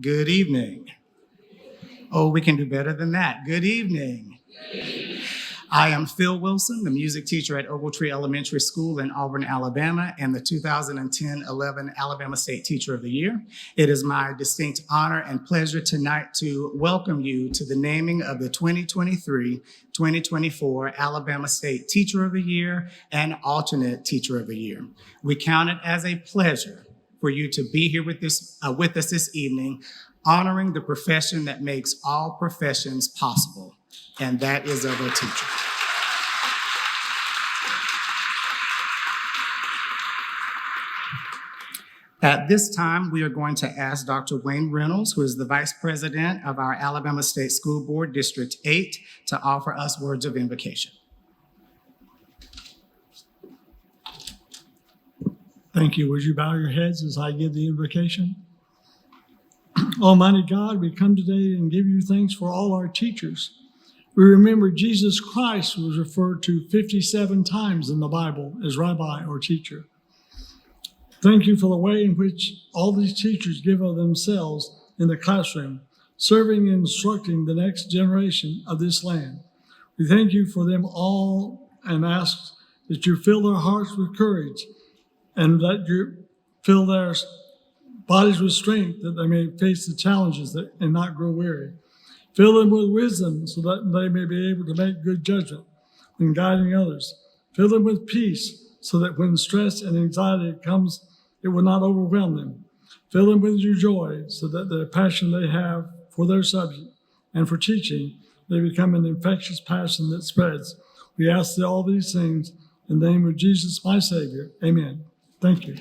Good evening. Oh, we can do better than that. Good evening. I am Phil Wilson, the music teacher at Ogletree Elementary School in Auburn, Alabama, and the 2010-11 Alabama State Teacher of the Year. It is my distinct honor and pleasure tonight to welcome you to the naming of the 2023-2024 Alabama State Teacher of the Year and Alternate Teacher of the Year. We count it as a pleasure for you to be here with us this evening, honoring the profession that makes all professions possible, and that is of a teacher. At this time, we are going to ask Dr. Wayne Reynolds, who is the Vice President of our Alabama State School Board, District 8, to offer us words of invocation. Thank you. Would you bow your heads as I give the invocation? Almighty God, we come today and give you thanks for all our teachers. We remember Jesus Christ was referred to 57 times in the Bible as rabbi or teacher. Thank you for the way in which all these teachers give of themselves in the classroom, serving and instructing the next generation of this land. We thank you for them all and ask that you fill their hearts with courage and that you fill their bodies with strength that they may face the challenges and not grow weary. Fill them with wisdom so that they may be able to make good judgment in guiding others. Fill them with peace so that when stress and anxiety comes, it will not overwhelm them. Fill them with your joy so that the passion they have for their subject and for teaching, they become an infectious passion that spreads. We ask all these things in the name of Jesus, my Savior. Amen. Thank you.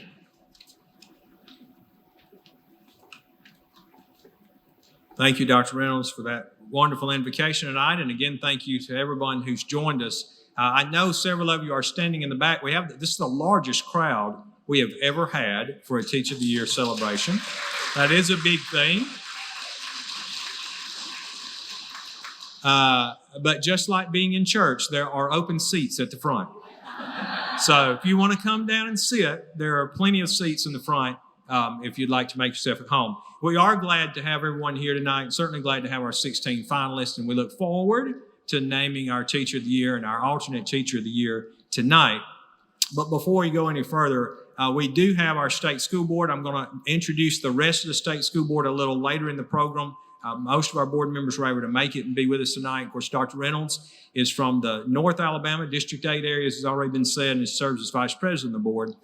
Thank you, Dr. Reynolds, for that wonderful invocation tonight. And again, thank you to everyone who's joined us. I know several of you are standing in the back. This is the largest crowd we have ever had for a Teacher of the Year celebration. That is a big thing. But just like being in church, there are open seats at the front. So if you want to come down and sit, there are plenty of seats in the front if you'd like to make yourself at home. We are glad to have everyone here tonight, and certainly glad to have our 16 finalists, and we look forward to naming our Teacher of the Year and our alternate Teacher of the Year tonight. But before we go any further, we do have our state school board. I'm going to introduce the rest of the state school board a little later in the program. Most of our board members were able to make it and be with us tonight. Of course, Dr. Reynolds is from the North Alabama District 8 area, as has already been said, and serves as Vice President of the board.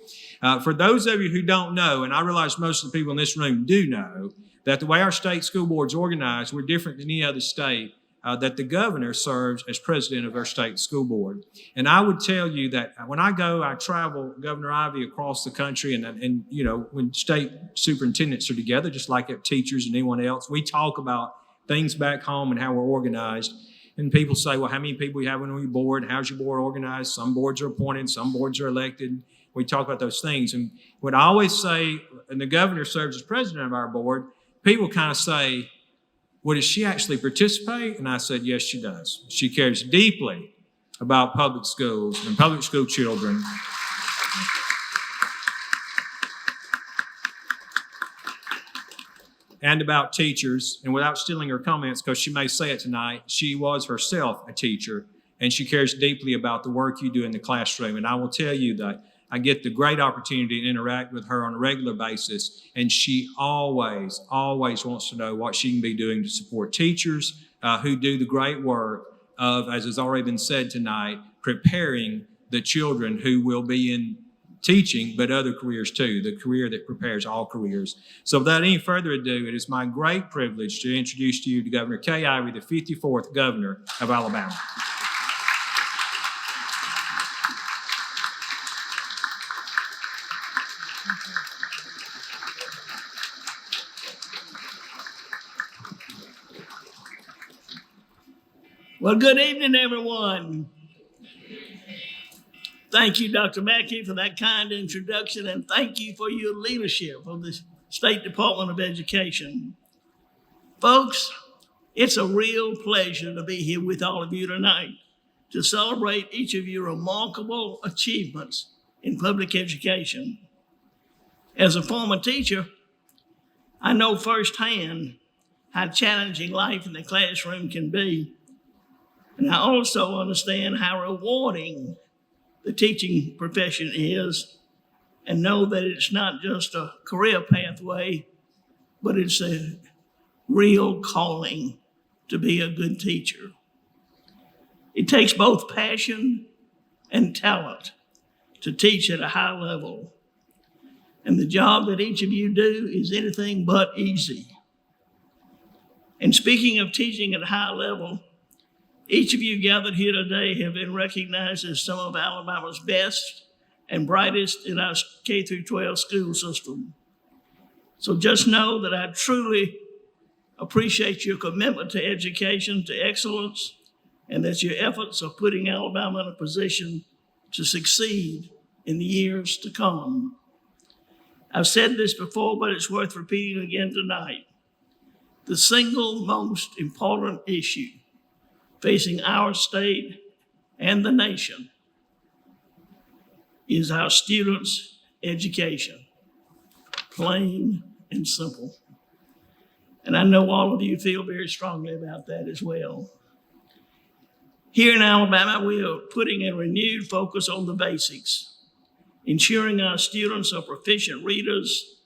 For those of you who don't know, and I realize most of the people in this room do know, that the way our state school board is organized, we're different than any other state, that the governor serves as president of our state school board. And I would tell you that when I travel, Governor Ivey, across the country, and you know, when state superintendents are together, just like teachers and anyone else, we talk about things back home and how we're organized. And people say, well, how many people you have on your board? How's your board organized? Some boards are appointed, some boards are elected. We talk about those things. And what I always say, and the governor serves as president of our board, people kind of say, well, does she actually participate? And I said, yes, she does. She cares deeply about public schools and public school children. And about teachers. And without stealing her comments, because she may say it tonight, she was herself a teacher, and she cares deeply about the work you do in the classroom. And I will tell you that I get the great opportunity to interact with her on a regular basis, and she always wants to know what she can be doing to support teachers who do the great work of, as has already been said tonight, preparing the children who will be in teaching, but other careers too, the career that prepares all careers. So without any further ado, it is my great privilege to introduce to you to Governor Kay Ivey, the 54th Governor of Alabama. Well, good evening, everyone. Thank you, Dr. Mackey, for that kind introduction, and thank you for your leadership of the State Department of Education. Folks, it's a real pleasure to be here with all of you tonight to celebrate each of your remarkable achievements in public education. As a former teacher, I know firsthand how challenging life in the classroom can be. And I also understand how rewarding the teaching profession is, and know that it's not just a career pathway, but it's a real calling to be a good teacher. It takes both passion and talent to teach at a high level. And the job that each of you do is anything but easy. And speaking of teaching at a high level, each of you gathered here today have been recognized as some of Alabama's best and brightest in our K through 12 school system. So just know that I truly appreciate your commitment to education, to excellence, and that your efforts are putting Alabama in a position to succeed in the years to come. I've said this before, but it's worth repeating again tonight. The single most important issue facing our state and the nation is our students' education, plain and simple. And I know all of you feel very strongly about that as well. Here in Alabama, we are putting a renewed focus on the basics, ensuring our students are proficient readers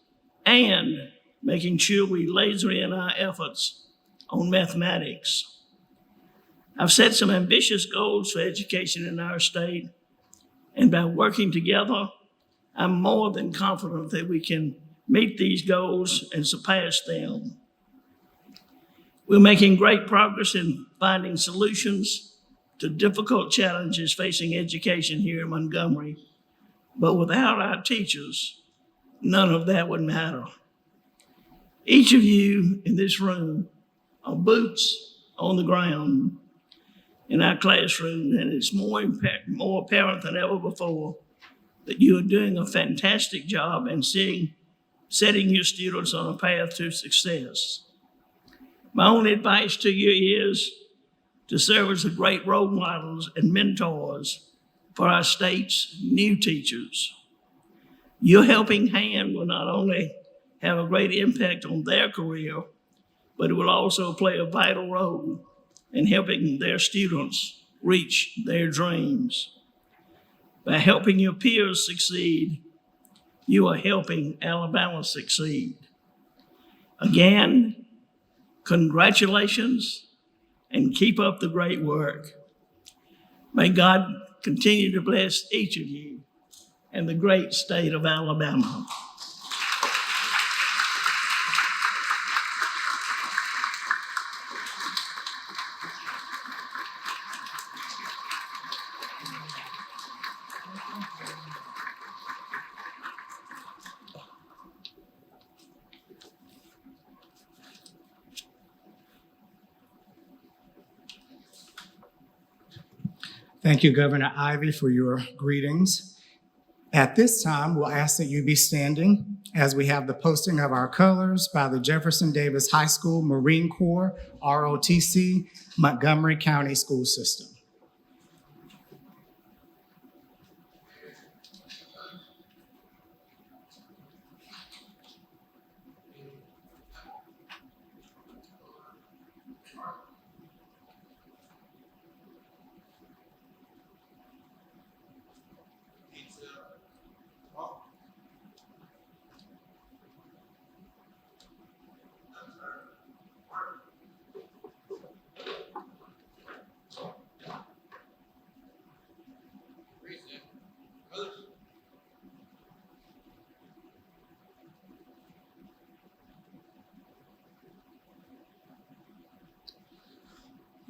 and making sure we laser in our efforts on mathematics. I've set some ambitious goals for education in our state, and by working together, I'm more than confident that we can meet these goals and surpass them. We're making great progress in finding solutions to difficult challenges facing education here in Montgomery, but without our teachers, none of that would matter. Each of you in this room are boots on the ground in our classroom, and it's more apparent than ever before that you are doing a fantastic job in setting your students on a path to success. My only advice to you is to serve as a great role models and mentors for our state's new teachers. Your helping hand will not only have a great impact on their career, but it will also play a vital role in helping their students reach their dreams. By helping your peers succeed, you are helping Alabama succeed. Again, congratulations and keep up the great work. May God continue to bless each of you and the great state of Alabama. Thank you, Governor Ivey, for your greetings. At this time, we'll ask that you be standing as we have the posting of our colors by the Jefferson Davis High School Marine Corps, ROTC, Montgomery County School System.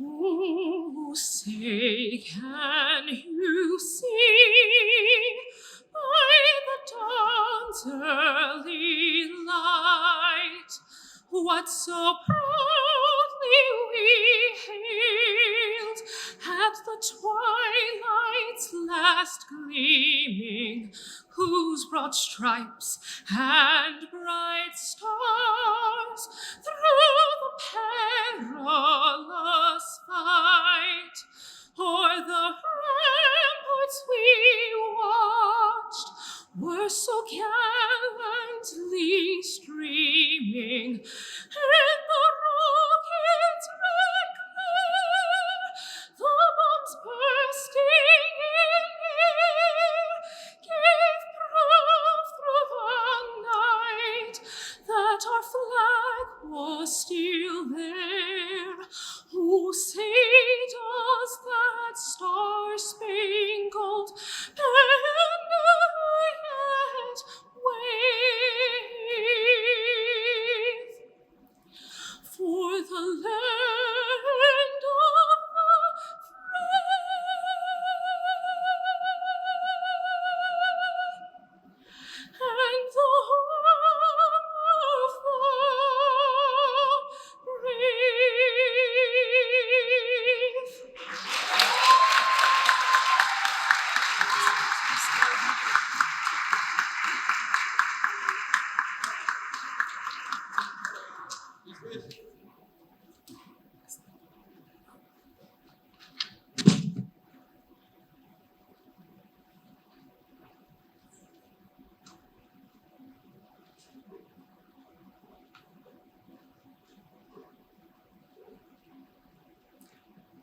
Oh, say, can you see by the dawn's early light what so proudly we hailed at the twilight's last gleaming, whose broad stripes and bright stars through the perilous fight o'er the ramparts we watched were so gallantly streaming was still there. Oh, say does that star-spangled banner yet wave? For the land of the free and the home of the brave.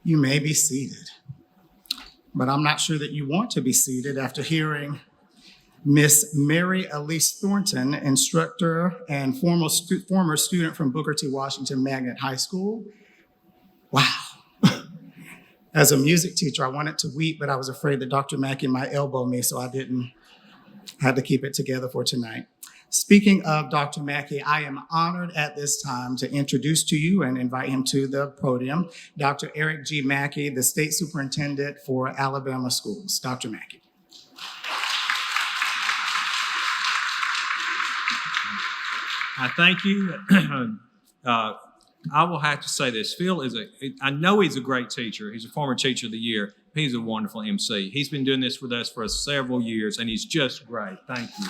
You may be seated, but I'm not sure that you want to be seated after hearing Miss Mary Elise Thornton, instructor and former student from Booker T. Washington Magnet High School. Wow. As a music teacher, I wanted to weep, but I was afraid that Dr. Mackey might elbow me, so I had to keep it together for tonight. Speaking of Dr. Mackey, I am honored at this time to introduce to you and invite him to the podium, Dr. Eric G. Mackey, the State Superintendent for Alabama Schools. Dr. Mackey. I thank you. I will have to say this. Phil I know he's a great teacher. He's a former teacher of the year. He's a wonderful MC. He's been doing this with us for several years, and he's just great. Thank you.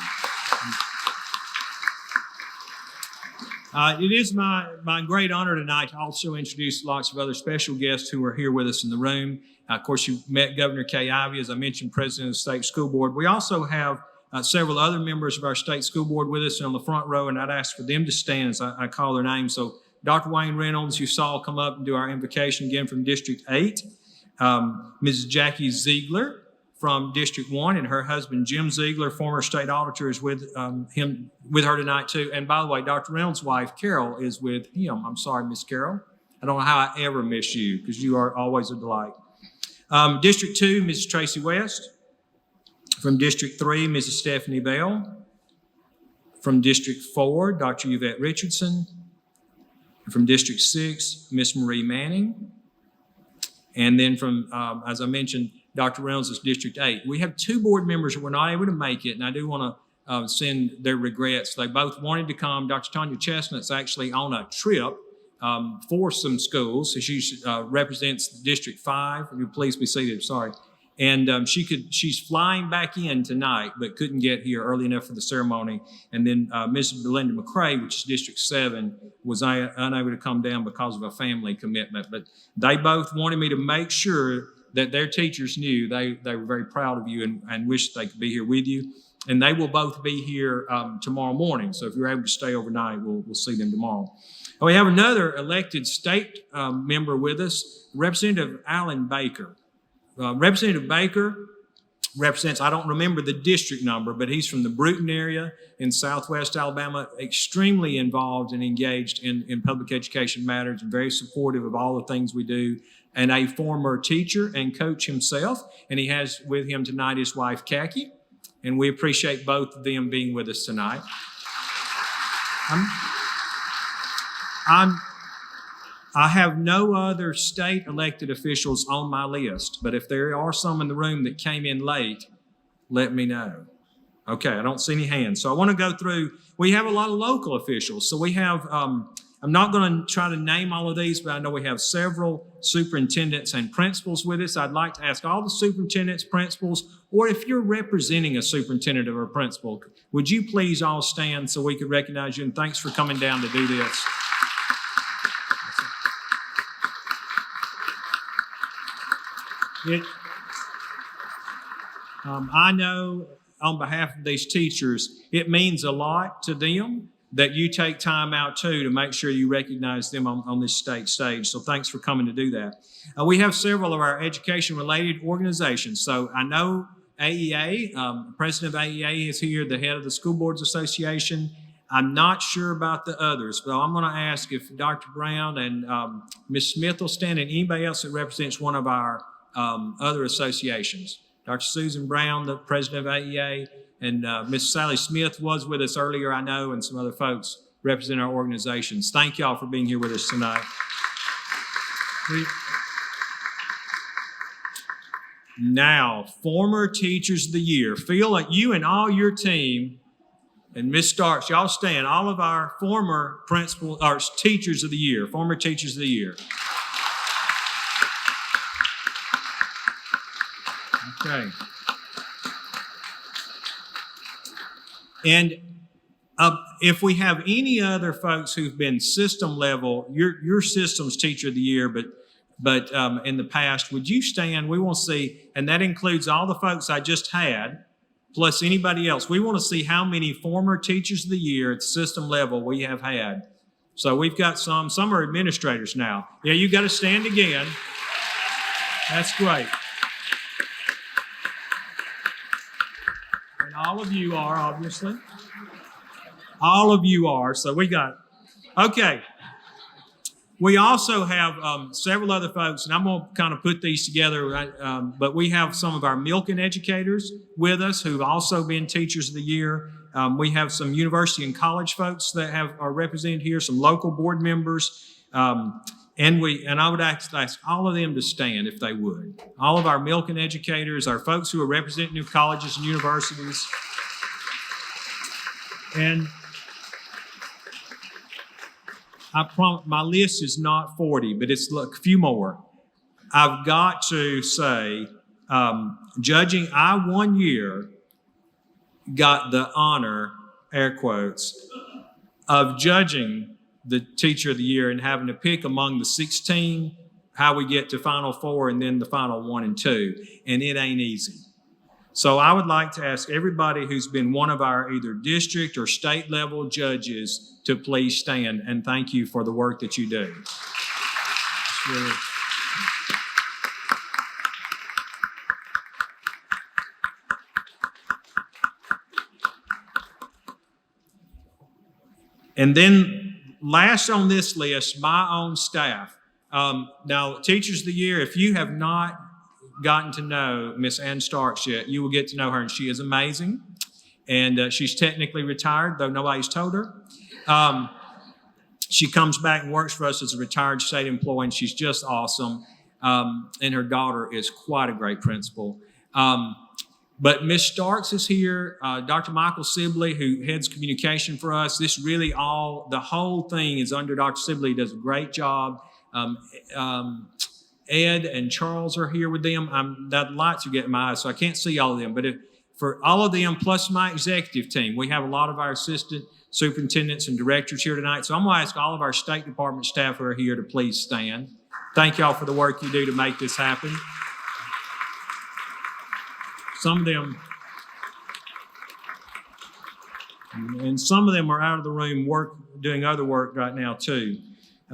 It is my great honor tonight to also introduce lots of other special guests who are here with us in the room. Of course, you met Governor Kay Ivey, as I mentioned, President of the State School Board. We also have several other members of our State School Board with us on the front row, and I'd ask for them to stand as I call their names. So Dr. Wayne Reynolds, you saw come up and do our invocation again from District 8. Mrs. Jackie Ziegler from District 1, and her husband, Jim Ziegler, former state auditor, is with her tonight too. And by the way, Dr. Reynolds' wife, Carol, is with him. I'm sorry, Miss Carol. I don't know how I ever miss you, because you are always a delight. District 2, Mrs. Tracy West. From District 3, Mrs. Stephanie Bell. From District 4, Dr. Yvette Richardson. From District 6, Miss Marie Manning. And then from, as I mentioned, Dr. Reynolds is District 8. We have 2 board members that were not able to make it, and I do want to send their regrets. They both wanted to come. Dr. Tanya Chestnut's actually on a trip for some schools. So she represents District 5. If you please be seated, sorry. And she's flying back in tonight, but couldn't get here early enough for the ceremony. And then Mrs. Belinda McCrae, which is District 7, was unable to come down because of a family commitment. But they both wanted me to make sure that their teachers knew they were very proud of you and wished they could be here with you. And they will both be here tomorrow morning. So if you're able to stay overnight, we'll see them tomorrow. And we have another elected state member with us, Representative Alan Baker. Representative Baker represents, I don't remember the district number, but he's from the Bruton area in Southwest Alabama, extremely involved and engaged in public education matters and very supportive of all the things we do, and a former teacher and coach himself. And he has with him tonight his wife, Khaki, and we appreciate both of them being with us tonight. I have no other state elected officials on my list, but if there are some in the room that came in late, let me know. Okay, I don't see any hands. So I want to go through, we have a lot of local officials. So we have, I'm not going to try to name all of these, but I know we have several superintendents and principals with us. I'd like to ask all the superintendents, principals, or if you're representing a superintendent or a principal, would you please all stand so we could recognize you? And thanks for coming down to do this. I know on behalf of these teachers, it means a lot to them that you take time out too to make sure you recognize them on this state stage. So thanks for coming to do that. We have several of our education-related organizations. So I know AEA, the president of AEA is here, the head of the School Boards Association. I'm not sure about the others, but I'm going to ask if Dr. Brown and Ms. Smith will stand, and anybody else that represents one of our other associations. Dr. Susan Brown, the president of AEA, and Ms. Sally Smith was with us earlier, I know, and some other folks represent our organizations. Thank y'all for being here with us tonight. Now, former teachers of the year. Feel like you and all your team, and Ms. Starks, y'all stand, all of our former principal or teachers of the year, former teachers of the year. Okay. And if we have any other folks who've been system level, your systems teacher of the year, but in the past, would you stand? We want to see, and that includes all the folks I just had, plus anybody else. We want to see how many former teachers of the year at system level we have had. So we've got some are administrators now. Yeah, you got to stand again. That's great. And all of you are, obviously. All of you are. So we got, okay. We also have several other folks, and I'm going to kind of put these together, but we have some of our Milken educators with us who've also been teachers of the year. We have some university and college folks that are represented here, some local board members, and I would ask all of them to stand if they would. All of our Milken educators, our folks who are representing new colleges and universities. And I promise my list is not 40, but it's a few more. I've got to say, judging, I 1 year got the honor, air quotes, of judging the teacher of the year and having to pick among the 16 how we get to Final Four and then the Final 1 and 2, and it ain't easy. So I would like to ask everybody who's been one of our either district or state level judges to please stand, and thank you for the work that you do. And then last on this list, my own staff. Now, Teachers of the Year, if you have not gotten to know Miss Ann Starks yet, you will get to know her, and she is amazing. And she's technically retired, though nobody's told her. She comes back and works for us as a retired state employee, and she's just awesome. And her daughter is quite a great principal. But Miss Starks is here. Dr. Michael Sibley, who heads communication for us. This really the whole thing is under Dr. Sibley. He does a great job. Ed and Charles are here with them. That lights are getting my eyes, so I can't see all of them. But for all of them, plus my executive team, we have a lot of our assistant superintendents and directors here tonight. So I'm going to ask all of our State Department staff who are here to please stand. Thank y'all for the work you do to make this happen. Some of them, and some of them are out of the room doing other work right now too.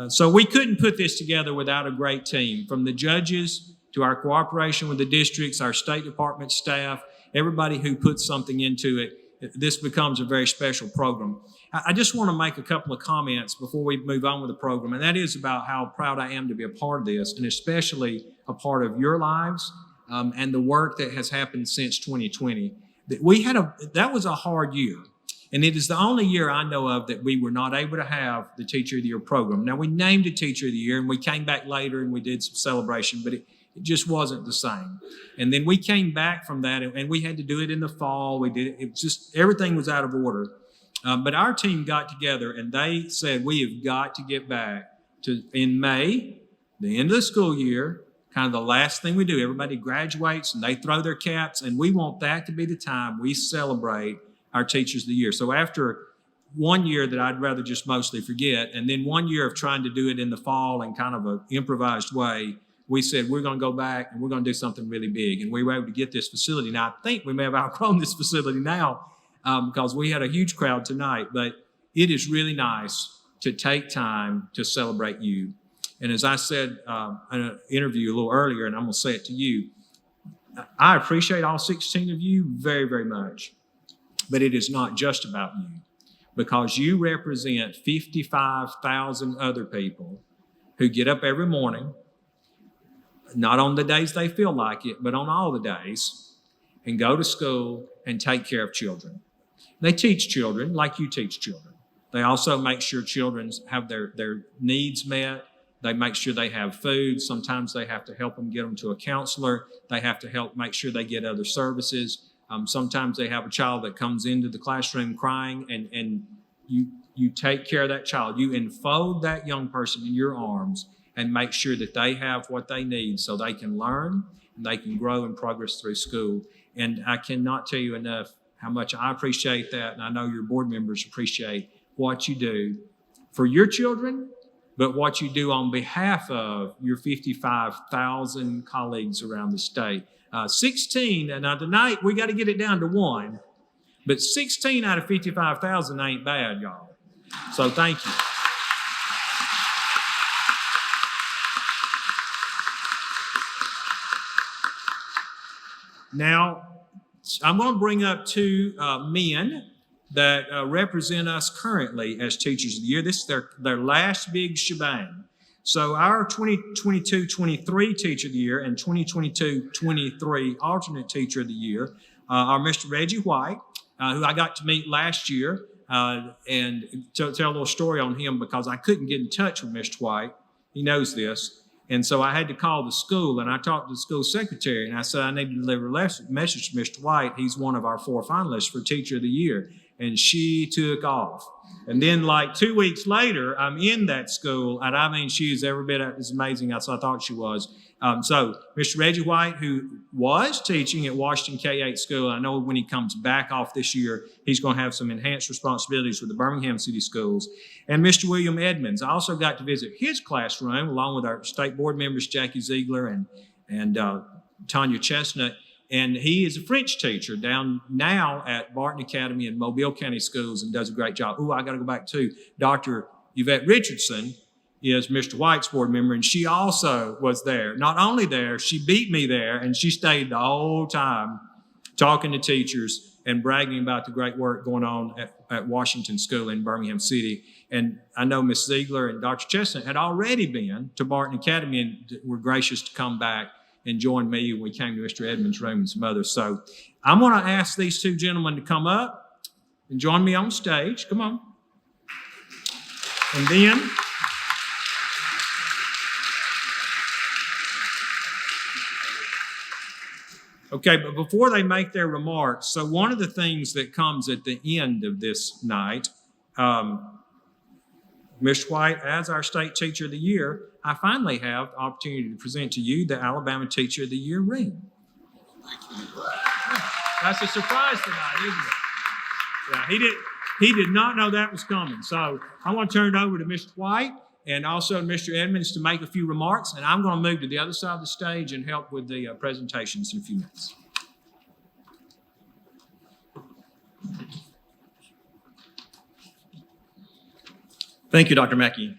So we couldn't put this together without a great team, from the judges to our cooperation with the districts, our State Department staff, everybody who puts something into it. This becomes a very special program. I just want to make a couple of comments before we move on with the program, and that is about how proud I am to be a part of this, and especially a part of your lives and the work that has happened since 2020. That was a hard year. And it is the only year I know of that we were not able to have the Teacher of the Year program. Now, we named a Teacher of the Year, and we came back later and we did some celebration, but it just wasn't the same. And then we came back from that, and we had to do it in the fall. Everything was out of order. But our team got together, and they said, we have got to get back to, in May, the end of the school year, kind of the last thing we do. Everybody graduates, and they throw their caps, and we want that to be the time we celebrate our Teachers of the Year. So after 1 year that I'd rather just mostly forget, and then 1 year of trying to do it in the fall in kind of an improvised way, we said we're going to go back and we're going to do something really big. And we were able to get this facility. Now, I think we may have outgrown this facility now because we had a huge crowd tonight, but it is really nice to take time to celebrate you. And as I said in an interview a little earlier, and I'm going to say it to you, I appreciate all 16 of you very, very much. But it is not just about you. because you represent 55,000 other people who get up every morning, not on the days they feel like it, but on all the days, and go to school and take care of children. They teach children like you teach children. They also make sure children have their needs met. They make sure they have food. Sometimes they have to help them get them to a counselor. They have to help make sure they get other services. Sometimes they have a child that comes into the classroom crying, and you take care of that child. You enfold that young person in your arms and make sure that they have what they need so they can learn and they can grow and progress through school. And I cannot tell you enough how much I appreciate that, and I know your board members appreciate what you do for your children, but what you do on behalf of your 55,000 colleagues around the state. 16, and now tonight we got to get it down to 1, but 16 out of 55,000 ain't bad, y'all. So thank you. Now, I'm going to bring up two men that represent us currently as Teachers of the Year. This is their last big shebang. So our 2022-23 Teacher of the Year and 2022-23 Alternate Teacher of the Year are Mr. Reggie White, who I got to meet last year, and tell a little story on him because I couldn't get in touch with Mr. White. He knows this. And so I had to call the school, and I talked to the school secretary, and I said, I need to deliver a message to Mr. White. He's one of our 4 finalists for Teacher of the Year. And she took off. And then like 2 weeks later, I'm in that school, and I mean, she is every bit as amazing as I thought she was. So Mr. Reggie White, who was teaching at Washington K-8 School, I know when he comes back off this year, he's going to have some enhanced responsibilities with the Birmingham City Schools. And Mr. William Edmonds, I also got to visit his classroom along with our state board members, Jackie Ziegler and Tanya Chestnut. And he is a French teacher down now at Barton Academy and Mobile County Schools and does a great job. Oh, I got to go back to Dr. Yvette Richardson is Mr. White's board member, and she also was there. Not only there, she beat me there, and she stayed the whole time talking to teachers and bragging about the great work going on at Washington School in Birmingham City. And I know Ms. Ziegler and Dr. Chestnut had already been to Barton Academy and were gracious to come back and join me when we came to Mr. Edmonds' room and some others. So I'm going to ask these two gentlemen to come up and join me on stage. Come on. And then okay, but before they make their remarks, so one of the things that comes at the end of this night, Mr. White, as our State Teacher of the Year, I finally have the opportunity to present to you the Alabama Teacher of the Year ring. That's a surprise tonight, isn't it? Yeah, he did not know that was coming. So I want to turn it over to Mr. White and also Mr. Edmonds to make a few remarks, and I'm going to move to the other side of the stage and help with the presentations in a few minutes. Thank you, Dr. Mackey.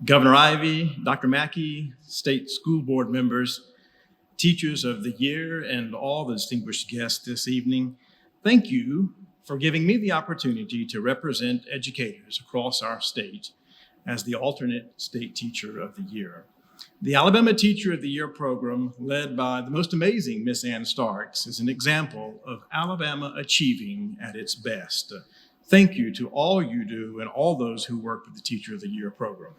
Governor Ivey, Dr. Mackey, state school board members, teachers of the year, and all the distinguished guests this evening, thank you for giving me the opportunity to represent educators across our state as the alternate state teacher of the year. The Alabama Teacher of the Year program, led by the most amazing Miss Ann Starks, is an example of Alabama achieving at its best. Thank you to all you do and all those who work with the Teacher of the Year program.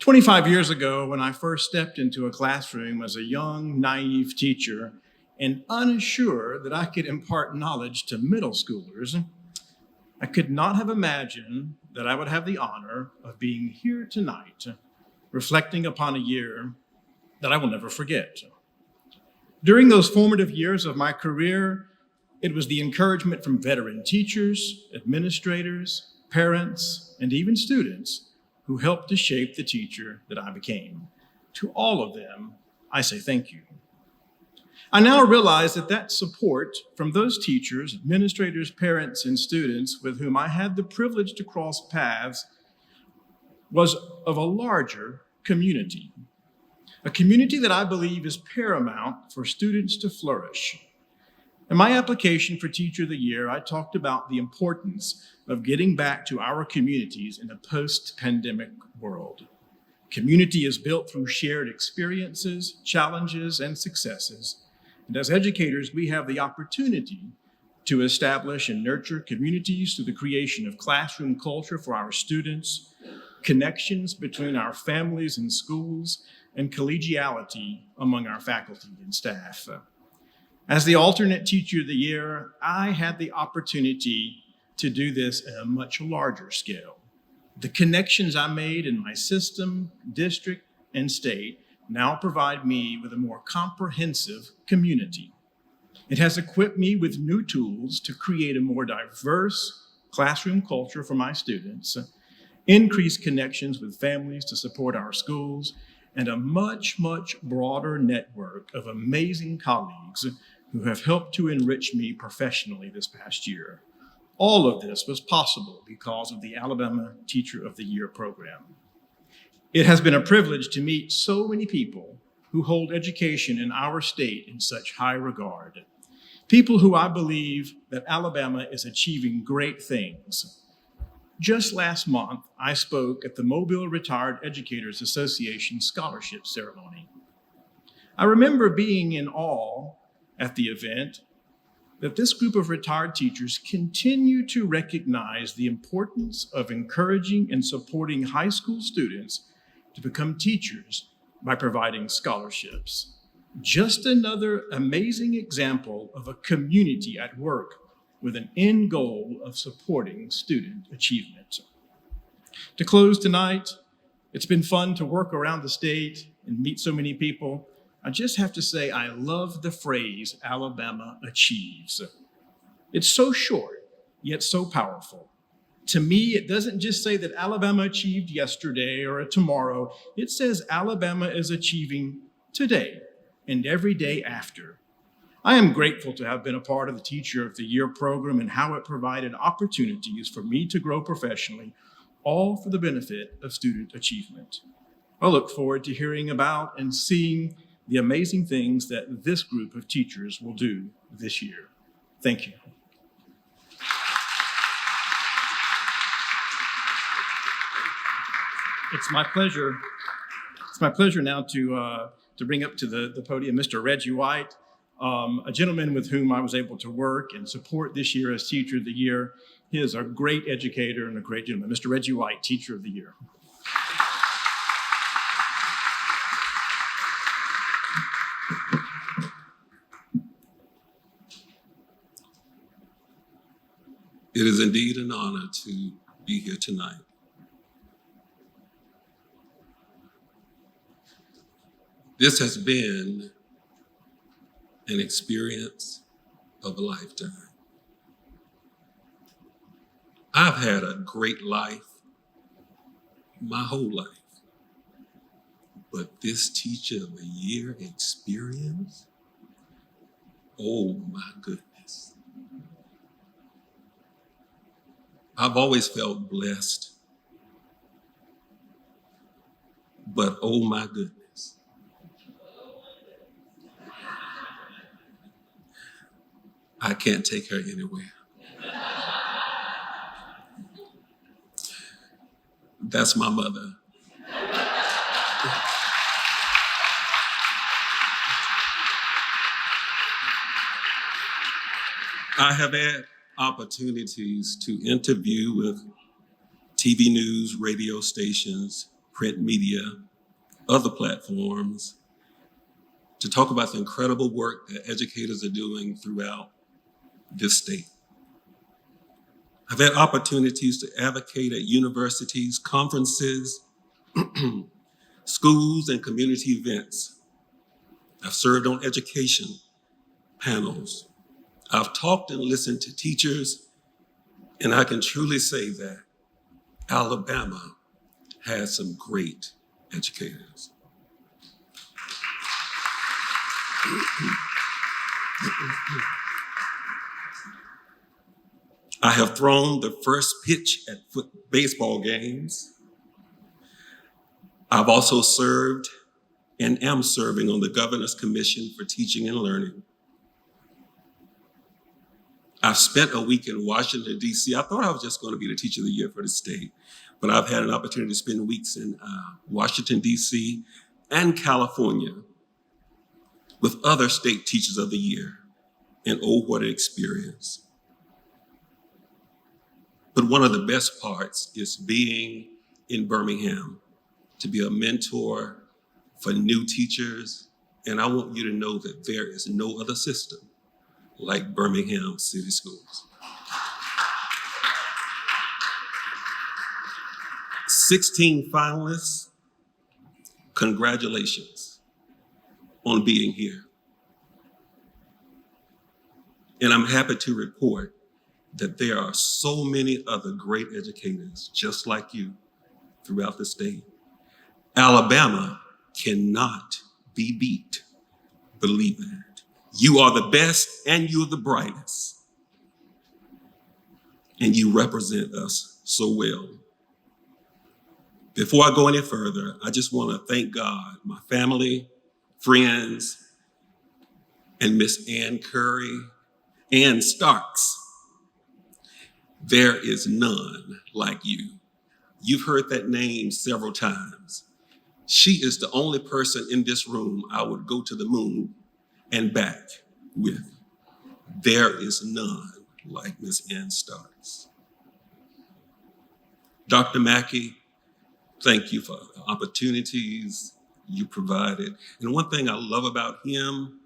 25 years ago, when I first stepped into a classroom as a young, naive teacher and unsure that I could impart knowledge to middle schoolers, I could not have imagined that I would have the honor of being here tonight, reflecting upon a year that I will never forget. During those formative years of my career, it was the encouragement from veteran teachers, administrators, parents, and even students who helped to shape the teacher that I became. To all of them, I say thank you. I now realize that support from those teachers, administrators, parents, and students with whom I had the privilege to cross paths was of a larger community, a community that I believe is paramount for students to flourish. In my application for Teacher of the Year, I talked about the importance of getting back to our communities in a post-pandemic world. Community is built through shared experiences, challenges, and successes. And as educators, we have the opportunity to establish and nurture communities through the creation of classroom culture for our students, connections between our families and schools, and collegiality among our faculty and staff. As the alternate Teacher of the Year, I had the opportunity to do this at a much larger scale. The connections I made in my system, district, and state now provide me with a more comprehensive community. It has equipped me with new tools to create a more diverse classroom culture for my students, increase connections with families to support our schools, and a much, much broader network of amazing colleagues who have helped to enrich me professionally this past year. All of this was possible because of the Alabama Teacher of the Year program. It has been a privilege to meet so many people who hold education in our state in such high regard. People who I believe that Alabama is achieving great things. Just last month, I spoke at the Mobile Retired Educators Association scholarship ceremony. I remember being in awe at the event that this group of retired teachers continue to recognize the importance of encouraging and supporting high school students to become teachers by providing scholarships. Just another amazing example of a community at work with an end goal of supporting student achievement. To close tonight, it's been fun to work around the state and meet so many people. I just have to say, I love the phrase Alabama achieves. It's so short, yet so powerful. To me, it doesn't just say that Alabama achieved yesterday or tomorrow. It says Alabama is achieving today and every day after. I am grateful to have been a part of the Teacher of the Year program and how it provided opportunities for me to grow professionally, all for the benefit of student achievement. I look forward to hearing about and seeing the amazing things that this group of teachers will do this year. Thank you. It's my pleasure now to bring up to the podium Mr. Reggie White, a gentleman with whom I was able to work and support this year as Teacher of the Year. He is a great educator and a great gentleman. Mr. Reggie White, Teacher of the Year. It is indeed an honor to be here tonight. This has been an experience of a lifetime. I've had a great life my whole life, but this Teacher of the Year experience, oh my goodness. I've always felt blessed, but oh my goodness. I can't take her anywhere. That's my mother. I have had opportunities to interview with TV news, radio stations, print media, other platforms, to talk about the incredible work that educators are doing throughout this state. I've had opportunities to advocate at universities, conferences, schools, and community events. I've served on education panels. I've talked and listened to teachers, and I can truly say that Alabama has some great educators. I have thrown the first pitch at baseball games. I've also served and am serving on the Governor's Commission for Teaching and Learning. I've spent a week in Washington, D.C. I thought I was just going to be the teacher of the year for the state, but I've had an opportunity to spend weeks in Washington, D.C. and California with other state teachers of the year. And oh, what an experience. But one of the best parts is being in Birmingham to be a mentor for new teachers. And I want you to know that there is no other system like Birmingham City Schools. 16 finalists, congratulations on being here. And I'm happy to report that there are so many other great educators just like you throughout the state. Alabama cannot be beat. Believe that. You are the best and you're the brightest. And you represent us so well. Before I go any further, I just want to thank God, my family, friends, and Miss Ann Curry, Ann Starks. There is none like you. You've heard that name several times. She is the only person in this room I would go to the moon and back with. There is none like Miss Ann Starks. Dr. Mackey, thank you for the opportunities you provided. And one thing I love about him,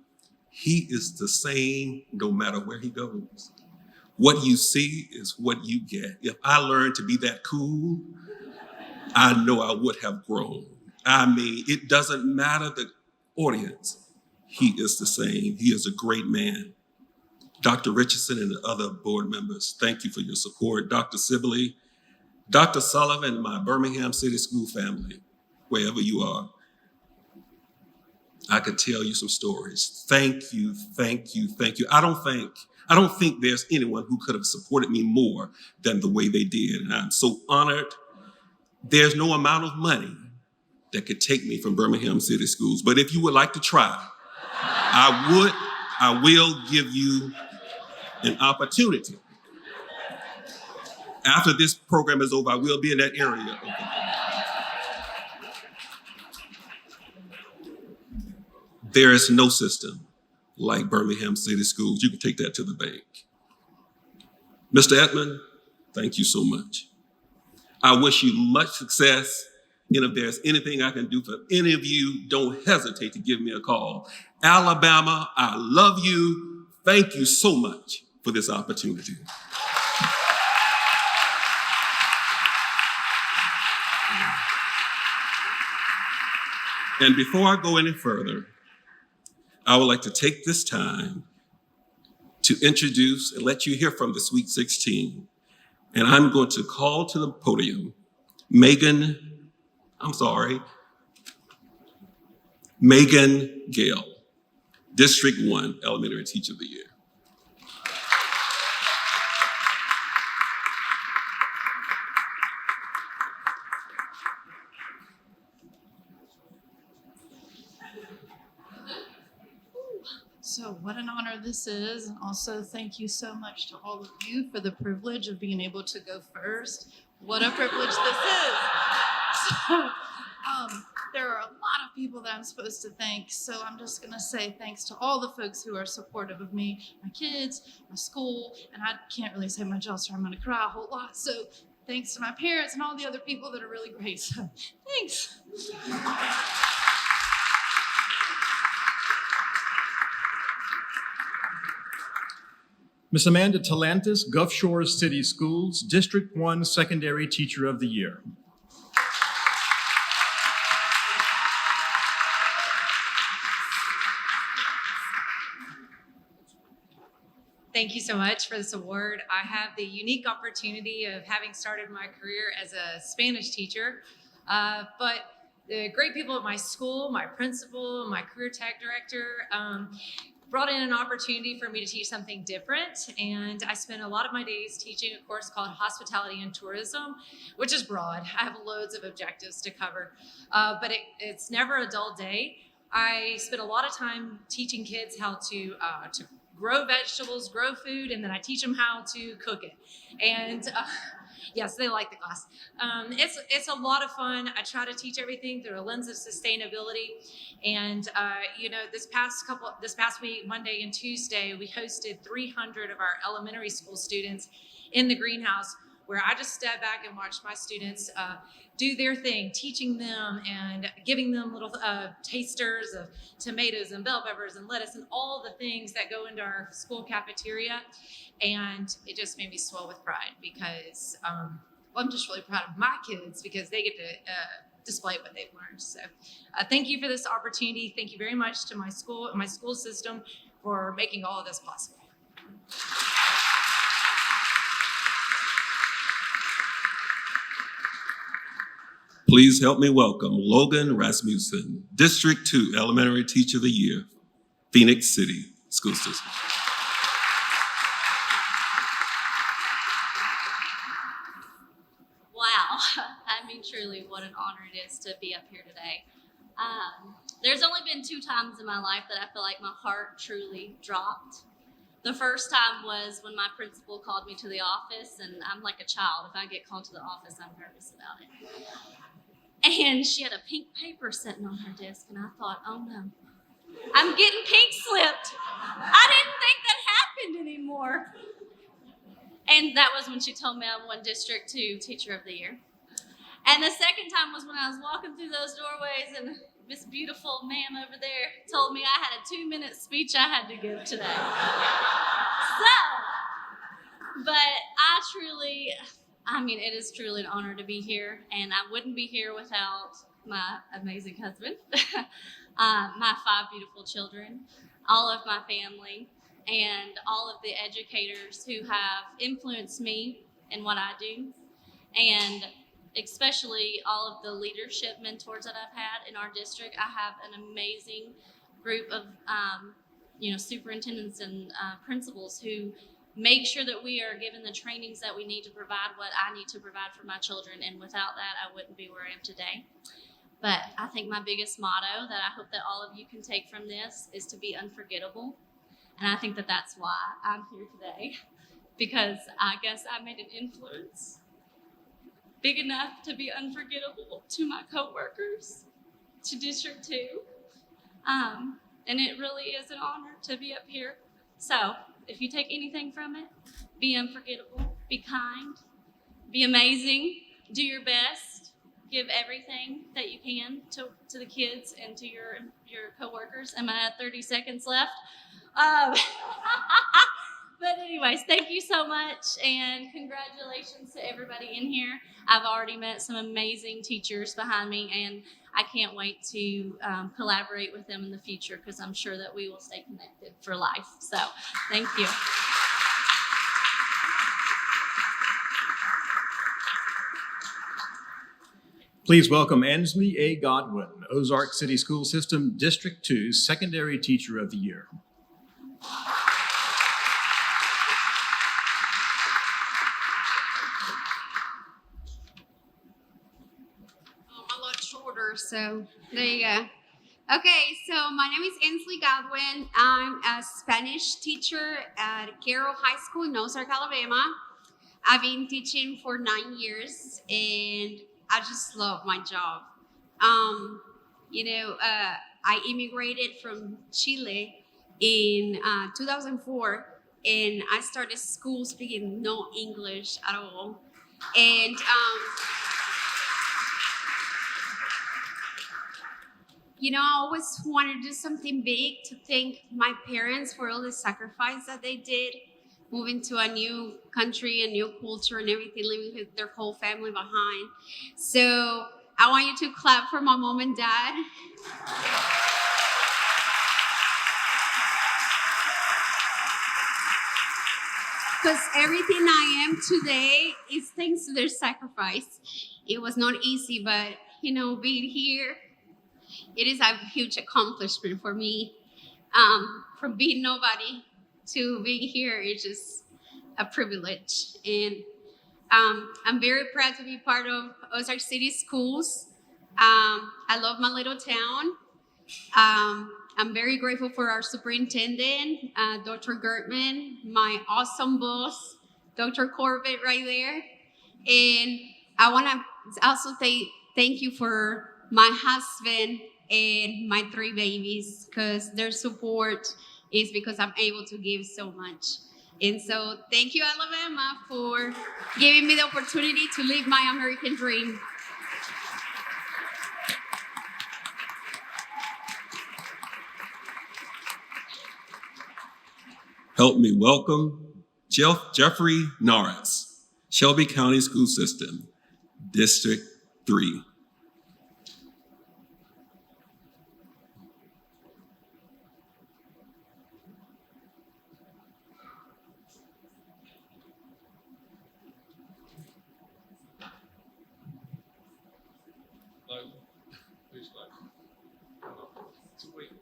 he is the same no matter where he goes. What you see is what you get. If I learned to be that cool, I know I would have grown. I mean, it doesn't matter the audience. He is the same. He is a great man. Dr. Richardson and the other board members, thank you for your support. Dr. Sibley, Dr. Sullivan, my Birmingham City School family, wherever you are, I could tell you some stories. Thank you, thank you, thank you. I don't think there's anyone who could have supported me more than the way they did. And I'm so honored. There's no amount of money that could take me from Birmingham City Schools. But if you would like to try, I will give you an opportunity. After this program is over, I will be in that area. There is no system like Birmingham City Schools. You can take that to the bank. Mr. Edmond, thank you so much. I wish you much success. And if there's anything I can do for any of you, don't hesitate to give me a call. Alabama, I love you. Thank you so much for this opportunity. And before I go any further, I would like to take this time to introduce and let you hear from the Sweet 16. And I'm going to call to the podium Megan Gale, District 1 Elementary Teacher of the Year. So what an honor this is. And also thank you so much to all of you for the privilege of being able to go first. What a privilege this is. So, there are a lot of people that I'm supposed to thank. So I'm just going to say thanks to all the folks who are supportive of me, my kids, my school, and I can't really say much else or I'm going to cry a whole lot. So thanks to my parents and all the other people that are really great. So thanks. Miss Amanda Talantis, Gulf Shores City Schools, District 1 Secondary Teacher of the Year. Thank you so much for this award. I have the unique opportunity of having started my career as a Spanish teacher, but the great people at my school, my principal, my career tech director, brought in an opportunity for me to teach something different. And I spent a lot of my days teaching a course called Hospitality and Tourism, which is broad. I have loads of objectives to cover, but it's never a dull day. I spent a lot of time teaching kids how to grow vegetables, grow food, and then I teach them how to cook it. And yes, they like the class. It's a lot of fun. I try to teach everything through a lens of sustainability. And this past week, Monday and Tuesday, we hosted 300 of our elementary school students in the greenhouse, where I just step back and watch my students do their thing, teaching them and giving them little tasters of tomatoes and bell peppers and lettuce and all the things that go into our school cafeteria. And it just made me swell with pride because I'm just really proud of my kids because they get to display what they've learned. So thank you for this opportunity. Thank you very much to my school system for making all of this possible. Please help me welcome Logan Rasmussen, District 2 Elementary Teacher of the Year, Phoenix City School System. Wow, I mean, truly, what an honor it is to be up here today. There's only been 2 times in my life that I feel like my heart truly dropped. The first time was when my principal called me to the office, and I'm like a child. If I get called to the office, I'm nervous about it. And she had a pink paper sitting on her desk, and I thought, oh no, I'm getting pink slipped. I didn't think that happened anymore. And that was when she told me I won District 2 Teacher of the Year. And the second time was when I was walking through those doorways, and this beautiful man over there told me I had a 2-minute speech I had to give today. It is truly an honor to be here, and I wouldn't be here without my amazing husband, my 5 beautiful children, all of my family, and all of the educators who have influenced me in what I do, and especially all of the leadership mentors that I've had in our district. I have an amazing group of superintendents and principals who make sure that we are given the trainings that we need to provide what I need to provide for my children. And without that, I wouldn't be where I am today. But I think my biggest motto that I hope that all of you can take from this is to be unforgettable. And I think that that's why I'm here today, because I guess I made an influence big enough to be unforgettable to my coworkers, to District 2. And it really is an honor to be up here. So if you take anything from it, be unforgettable, be kind, be amazing, do your best, give everything that you can to the kids and to your coworkers. Am I at 30 seconds left? But anyways, thank you so much, and congratulations to everybody in here. I've already met some amazing teachers behind me, and I can't wait to collaborate with them in the future, because I'm sure that we will stay connected for life. So thank you. Please welcome Ansley A. Godwin, Ozark City School System District 2 Secondary Teacher of the Year. So there you go. Okay, so my name is Ansley Godwin. I'm a Spanish teacher at Carroll High School in Ozark, Alabama. I've been teaching for 9 years, and I just love my job. I immigrated from Chile in 2004, and I started school speaking no English at all. And I always wanted to do something big, to thank my parents for all the sacrifice that they did, moving to a new country, a new culture and everything, leaving their whole family behind. So I want you to clap for my mom and dad. Because everything I am today is thanks to their sacrifice. It was not easy, but being here, it is a huge accomplishment for me. From being nobody to being here is just a privilege. And I'm very proud to be part of Ozark City Schools. I love my little town. I I'm very grateful for our superintendent, Dr. Gertman, my awesome boss, Dr. Corbett right there. And I want to also say thank you for my husband and my 3 babies, because their support is because I'm able to give so much. And so thank you, Alabama, for giving me the opportunity to live my American dream. Help me welcome Jeffrey Norris, Shelby County School System, District 3.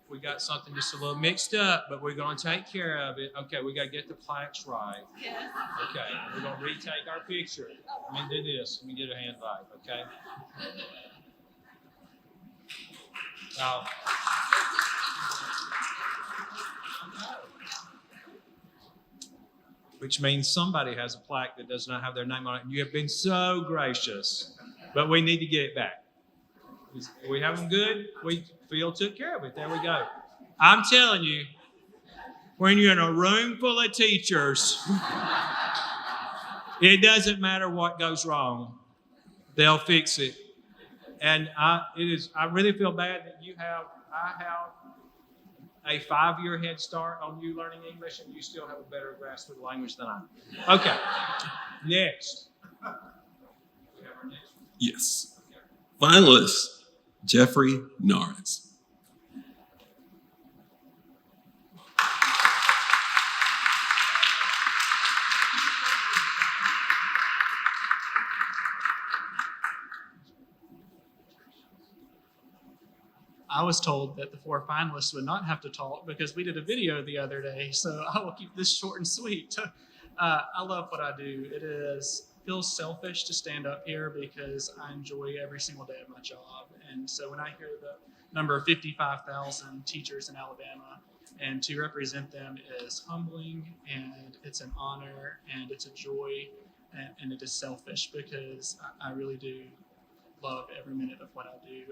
We got something just a little mixed up, but we're going to take care of it. Okay, we got to get the plaques right. Yes. Okay, we're going to retake our picture. Let me do this. Let me get a hand vibe, okay? Which means somebody has a plaque that does not have their name on it. You have been so gracious, but we need to get it back. We have them good. Phil took care of it. There we go. I'm telling you, when you're in a room full of teachers, it doesn't matter what goes wrong. They'll fix it. And I really feel bad that I have a 5-year head start on you learning English, and you still have a better grasp of the language than I do. Okay, next. Yes. Finalist, Jeffrey Norris. I was told that the 4 finalists would not have to talk because we did a video the other day, so I will keep this short and sweet. I love what I do. Feels selfish to stand up here because I enjoy every single day of my job. And so when I hear the number of 55,000 teachers in Alabama, and to represent them is humbling, and it's an honor, and it's a joy, and it is selfish because I really do love every minute of what I do.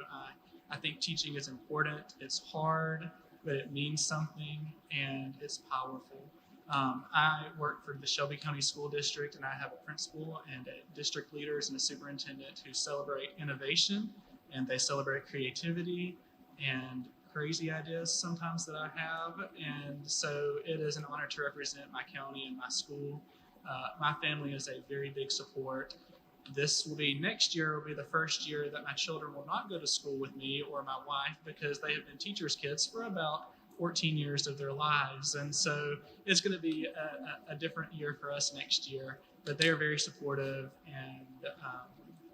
I think teaching is important. It's hard, but it means something, and it's powerful. I work for the Shelby County School District, and I have a principal and district leaders and a superintendent who celebrate innovation, and they celebrate creativity and crazy ideas sometimes that I have. And so it is an honor to represent my county and my school. My family is a very big support. Next year will be the first year that my children will not go to school with me or my wife, because they have been teachers' kids for about 14 years of their lives. And so it's going to be a different year for us next year, but they are very supportive, and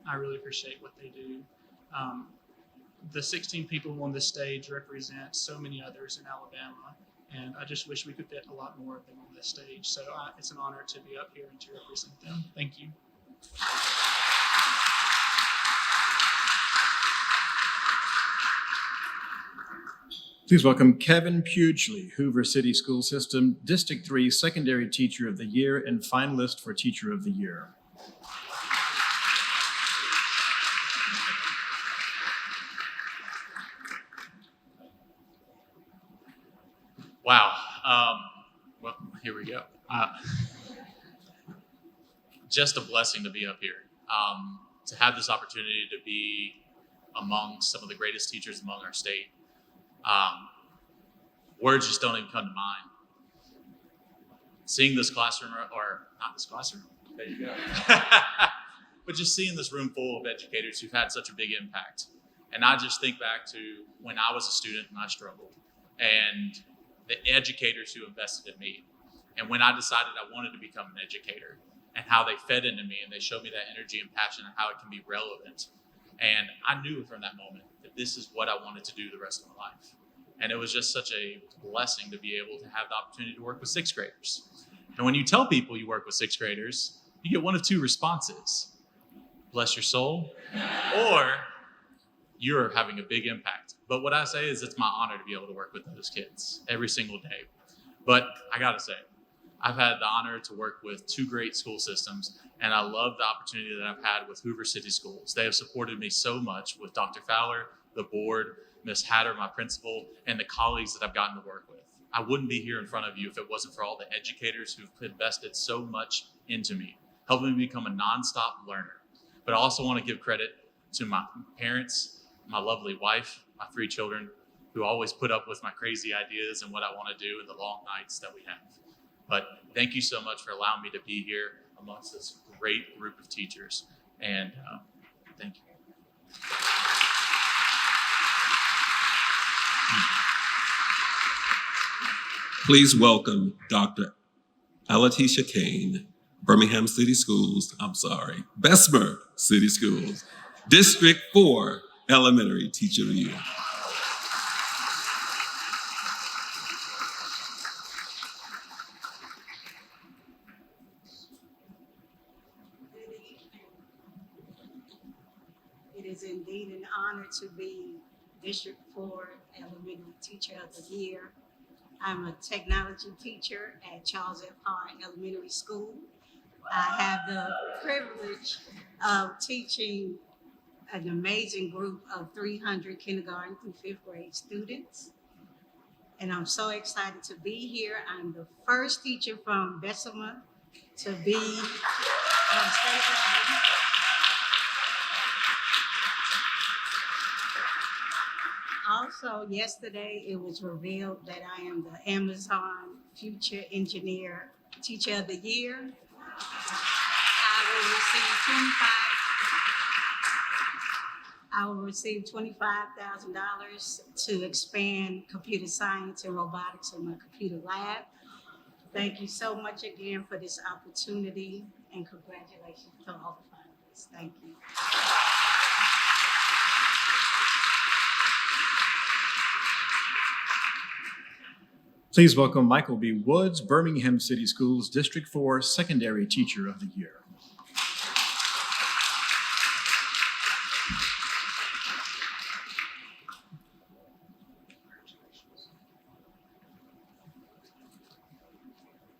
I really appreciate what they do. The 16 people on this stage represent so many others in Alabama, and I just wish we could fit a lot more of them on this stage. So it's an honor to be up here and to represent them. Thank you. Please welcome Kevin Pughley, Hoover City School System, District 3 Secondary Teacher of the Year and finalist for Teacher of the Year. Wow. Well, here we go. Just a blessing to be up here. To have this opportunity to be among some of the greatest teachers among our state. Words just don't even come to mind. Seeing this classroom, or not this classroom, there you go. But just seeing this room full of educators who've had such a big impact. And I just think back to when I was a student and I struggled, and the educators who invested in me. And when I decided I wanted to become an educator, and how they fed into me, and they showed me that energy and passion and how it can be relevant. And I knew from that moment that this is what I wanted to do the rest of my life. And it was just such a blessing to be able to have the opportunity to work with 6th graders. And when you tell people you work with 6th graders, you get one of 2 responses. Bless your soul, or you're having a big impact. But what I say is it's my honor to be able to work with those kids every single day. But I gotta say, I've had the honor to work with 2 great school systems, and I love the opportunity that I've had with Hoover City Schools. They have supported me so much with Dr. Fowler, the board, Ms. Hatter, my principal, and the colleagues that I've gotten to work with. I wouldn't be here in front of you if it wasn't for all the educators who've invested so much into me, helping me become a nonstop learner. But I also want to give credit to my parents, my lovely wife, my 3 children, who always put up with my crazy ideas and what I want to do and the long nights that we have. But thank you so much for allowing me to be here amongst this great group of teachers. And thank you. Please welcome Dr. Alatisha Kane, Birmingham City Schools, Bessemer City Schools, District 4 Elementary Teacher of the Year. It is indeed an honor to be District 4 Elementary Teacher of the Year. I'm a technology teacher at Charles F. Hart Elementary School. I have the privilege of teaching an amazing group of 300 kindergarten through 5th grade students. And I'm so excited to be here. I'm the first teacher from Bessemer to be on state level. Also, yesterday, it was revealed that I am the Amazon Future Engineer Teacher of the Year. I will receive $25,000 to expand computer science and robotics in my computer lab. Thank you so much again for this opportunity, and congratulations to all the finalists. Thank you. Please welcome Michael B. Woods, Birmingham City Schools, District 4 Secondary Teacher of the Year.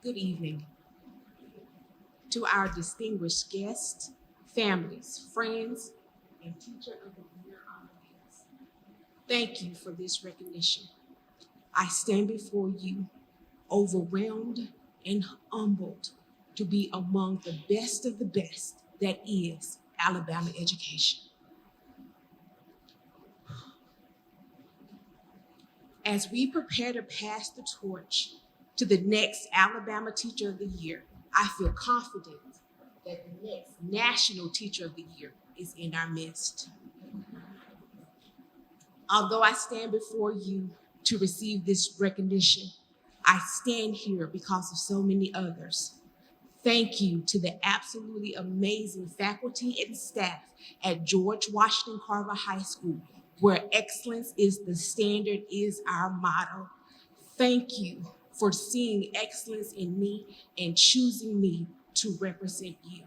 Good evening. To our distinguished guests, families, friends, and Teacher of the Year honorees, thank you for this recognition. I stand before you overwhelmed and humbled to be among the best of the best that is Alabama education. As we prepare to pass the torch to the next Alabama Teacher of the Year, I feel confident that the next National Teacher of the Year is in our midst. Although I stand before you to receive this recognition, I stand here because of so many others. Thank you to the absolutely amazing faculty and staff at George Washington Carver High School, where excellence is the standard is our motto. Thank you for seeing excellence in me and choosing me to represent you.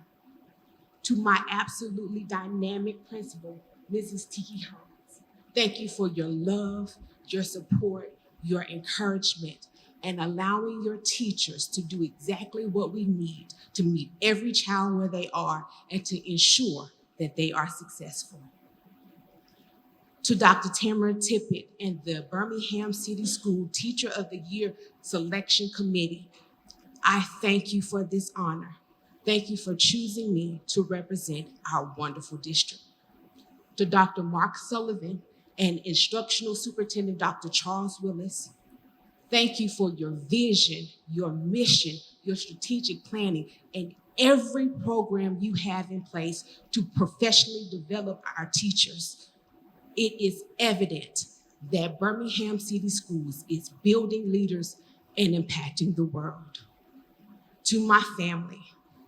To my absolutely dynamic principal, Mrs. Tiki Holmes, thank you for your love, your support, your encouragement, and allowing your teachers to do exactly what we need to meet every child where they are and to ensure that they are successful. To Dr. Tamara Tippett and the Birmingham City School Teacher of the Year Selection Committee, I thank you for this honor. Thank you for choosing me to represent our wonderful district. To Dr. Mark Sullivan and Instructional Superintendent Dr. Charles Willis, thank you for your vision, your mission, your strategic planning, and every program you have in place to professionally develop our teachers. It is evident that Birmingham City Schools is building leaders and impacting the world. To my family,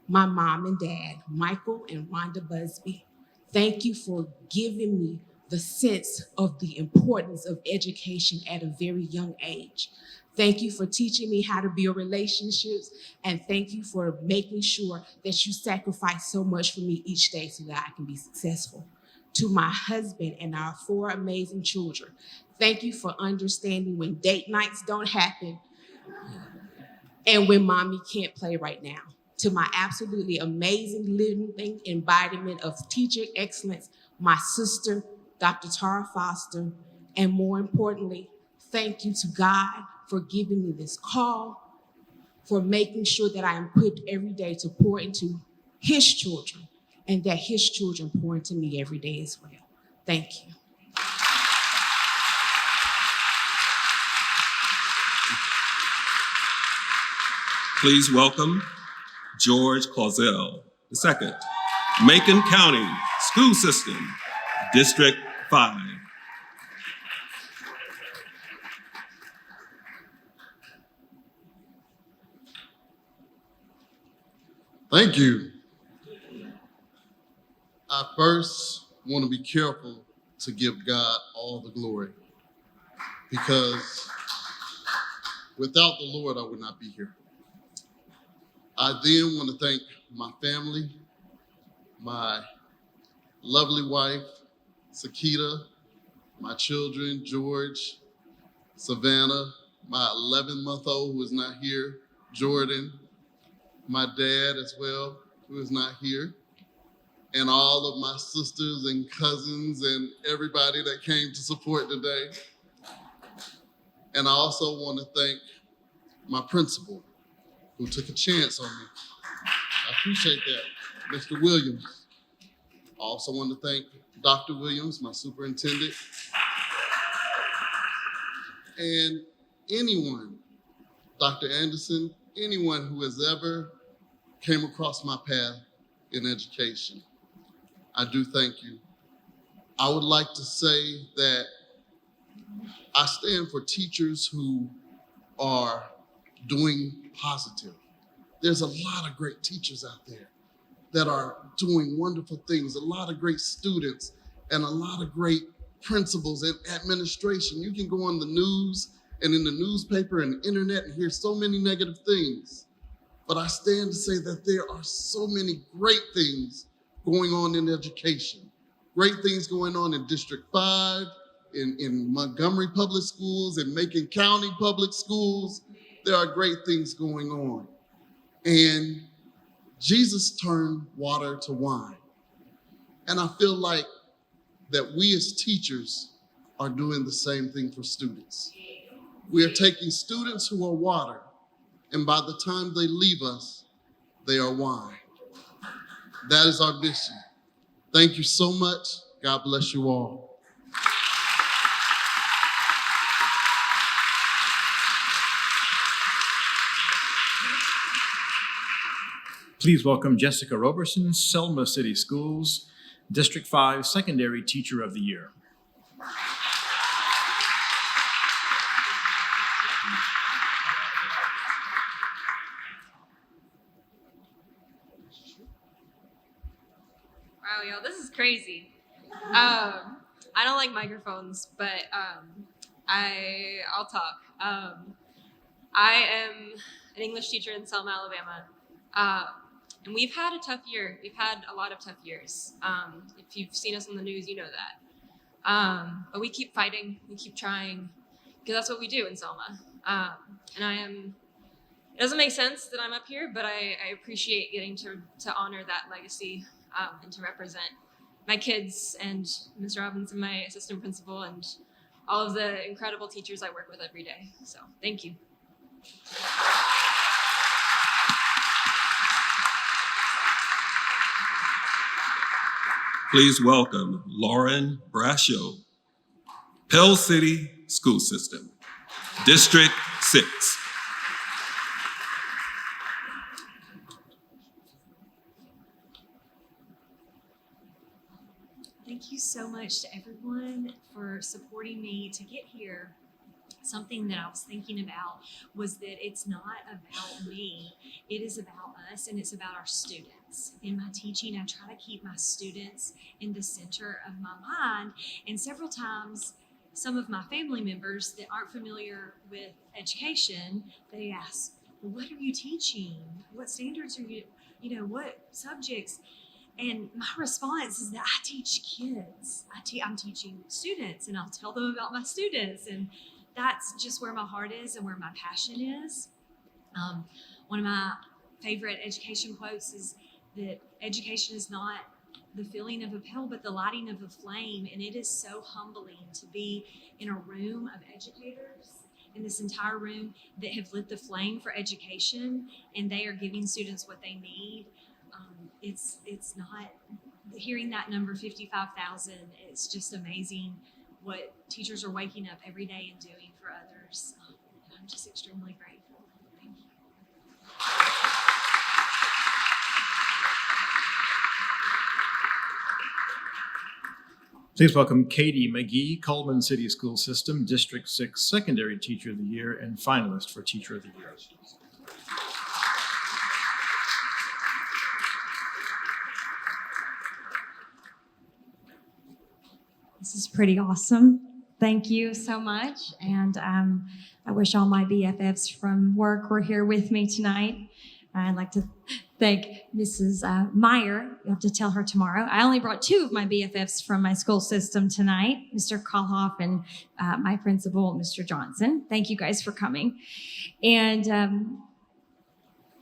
my mom and dad, Michael and Rhonda Busby, thank you for giving me the sense of the importance of education at a very young age. Thank you for teaching me how to build relationships, and thank you for making sure that you sacrifice so much for me each day so that I can be successful. to my husband and our 4 amazing children. Thank you for understanding when date nights don't happen and when mommy can't play right now. To my absolutely amazing living embodiment of teacher excellence, my sister, Dr. Tara Foster, and more importantly, thank you to God for giving me this call, for making sure that I am equipped every day to pour into his children and that his children pour into me every day as well. Thank you. Please welcome George Clausell II, Macon County School System, District 5. Thank you. I first want to be careful to give God all the glory, because without the Lord, I would not be here. I then want to thank my family, my lovely wife, Sakita, my children, George, Savannah, my 11-month-old who is not here, Jordan, my dad as well, who is not here, and all of my sisters and cousins and everybody that came to support today. And I also want to thank my principal, who took a chance on me. I appreciate that, Mr. Williams. I also want to thank Dr. Williams, my superintendent, and anyone, Dr. Anderson, anyone who has ever came across my path in education. I do thank you. I would like to say that I stand for teachers who are doing positive. There's a lot of great teachers out there that are doing wonderful things, a lot of great students, and a lot of great principals and administration. You can go on the news and in the newspaper and the internet and hear so many negative things. But I stand to say that there are so many great things going on in education. Great things going on in District 5, in Montgomery Public Schools, in Macon County Public Schools. There are great things going on. And Jesus turned water to wine. And I feel like that we as teachers are doing the same thing for students. We are taking students who are water, and by the time they leave us, they are wine. That is our mission. Thank you so much. God bless you all. Please welcome Jessica Roberson, Selma City Schools, District 5 Secondary Teacher of the Year. Wow, y'all, this is crazy. I don't like microphones, but I'll talk. I am an English teacher in Selma, Alabama. And we've had a tough year. We've had a lot of tough years. If you've seen us on the news, you know that. But we keep fighting, we keep trying, because that's what we do in Selma. And it doesn't make sense that I'm up here, but I appreciate getting to honor that legacy and to represent my kids and Ms. Robinson, my assistant principal, and all of the incredible teachers I work with every day. So thank you. Please welcome Lauren Brascio, Pell City School System, District 6. Thank you so much to everyone for supporting me to get here. Something that I was thinking about was that it's not about me, it is about us and it's about our students. In my teaching, I try to keep my students in the center of my mind. And several times, some of my family members that aren't familiar with education, they ask, well, what are you teaching? What standards are you, what subjects? And my response is that I teach kids. I'm teaching students, and I'll tell them about my students. And that's just where my heart is and where my passion is. One of my favorite education quotes is that education is not the filling of a pill, but the lighting of a flame. And it is so humbling to be in a room of educators in this entire room that have lit the flame for education, and they are giving students what they need. It's not, hearing that number 55,000, it's just amazing what teachers are waking up every day and doing for others. I'm just extremely grateful. Thank you. Please welcome Katie McGee, Coleman City School System, District 6 Secondary Teacher of the Year and finalist for Teacher of the Year. This is pretty awesome. Thank you so much. And I wish all my BFFs from work were here with me tonight. I'd like to thank Mrs. Meyer. You have to tell her tomorrow. I only brought 2 of my BFFs from my school system tonight, Mr. Kalhoff and my principal, Mr. Johnson. Thank you guys for coming. And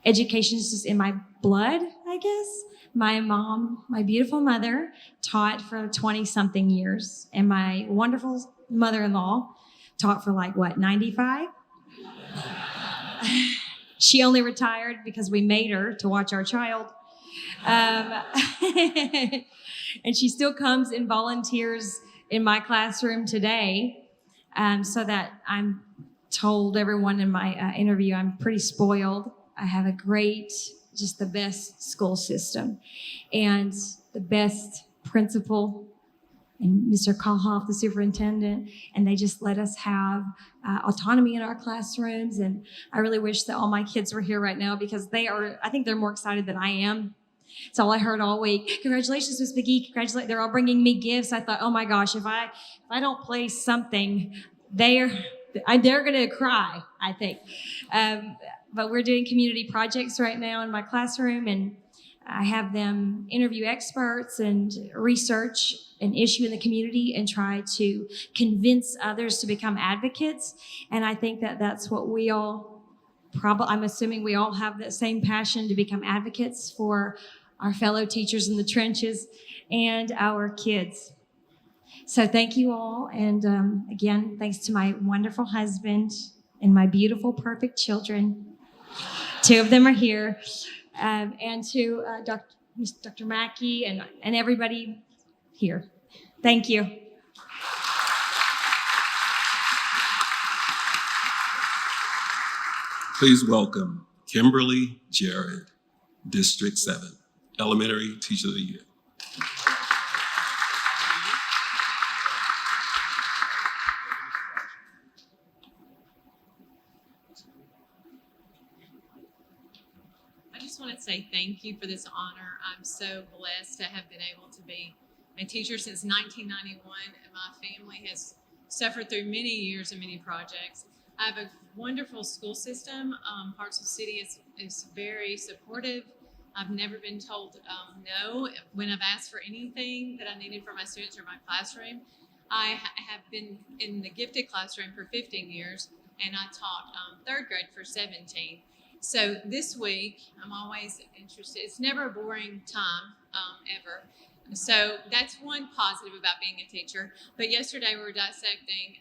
education is just in my blood, I guess. My mom, my beautiful mother, taught for 20-something years, and my wonderful mother-in-law taught for 95? She only retired because we made her to watch our child. And she still comes and volunteers in my classroom today, so that I'm told everyone in my interview I'm pretty spoiled. I have a great, just the best school system and the best principal and Mr. Kalhoff, the superintendent, and they just let us have autonomy in our classrooms. And I really wish that all my kids were here right now, because I think they're more excited than I am. It's all I heard all week. Congratulations, Ms. McGee. Congratulations. They're all bringing me gifts. I thought, oh my gosh, if I don't play something, they're going to cry, I think. But we're doing community projects right now in my classroom, and I have them interview experts and research an issue in the community and try to convince others to become advocates. And I think that that's what we all I'm assuming we all have that same passion to become advocates for our fellow teachers in the trenches and our kids. So thank you all. And again, thanks to my wonderful husband and my beautiful, perfect children. 2 of them are here. And to Dr. Mackey and everybody here. Thank you. Please welcome Kimberly Jared, District 7, Elementary Teacher of the Year. I just want to say thank you for this honor. I'm so blessed to have been able to be a teacher since 1991, and my family has suffered through many years and many projects. I have a wonderful school system. Hartselle City is very supportive. I've never been told no when I've asked for anything that I needed for my students or my classroom. I have been in the gifted classroom for 15 years, and I taught 3rd grade for 17. So this week, I'm always interested. It's never a boring time, ever. So that's one positive about being a teacher. But yesterday we were dissecting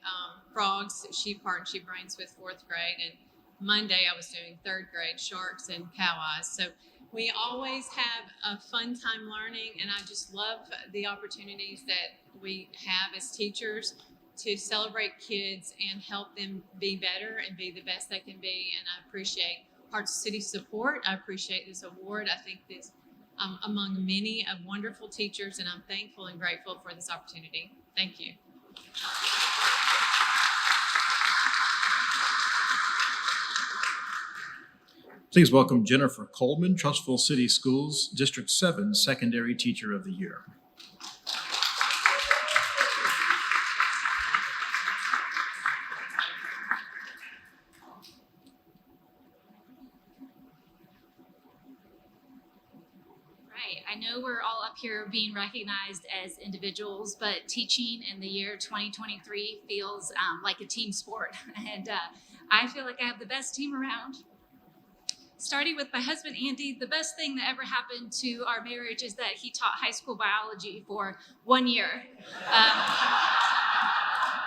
frogs, sheep heart and sheep brains with 4th grade. And Monday I was doing 3rd grade sharks and cow eyes. So we always have a fun time learning. And I just love the opportunities that we have as teachers to celebrate kids and help them be better and be the best they can be. And I appreciate Hartselle City's support. I appreciate this award. I think this among many of wonderful teachers, and I'm thankful and grateful for this opportunity. Thank you. Please welcome Jennifer Coleman, Trustful City Schools, District 7 Secondary Teacher of the Year. I know we're all up here being recognized as individuals, but teaching in the year 2023 feels like a team sport. And I feel like I have the best team around. Starting with my husband, Andy, the best thing that ever happened to our marriage is that he taught high school biology for 1 year.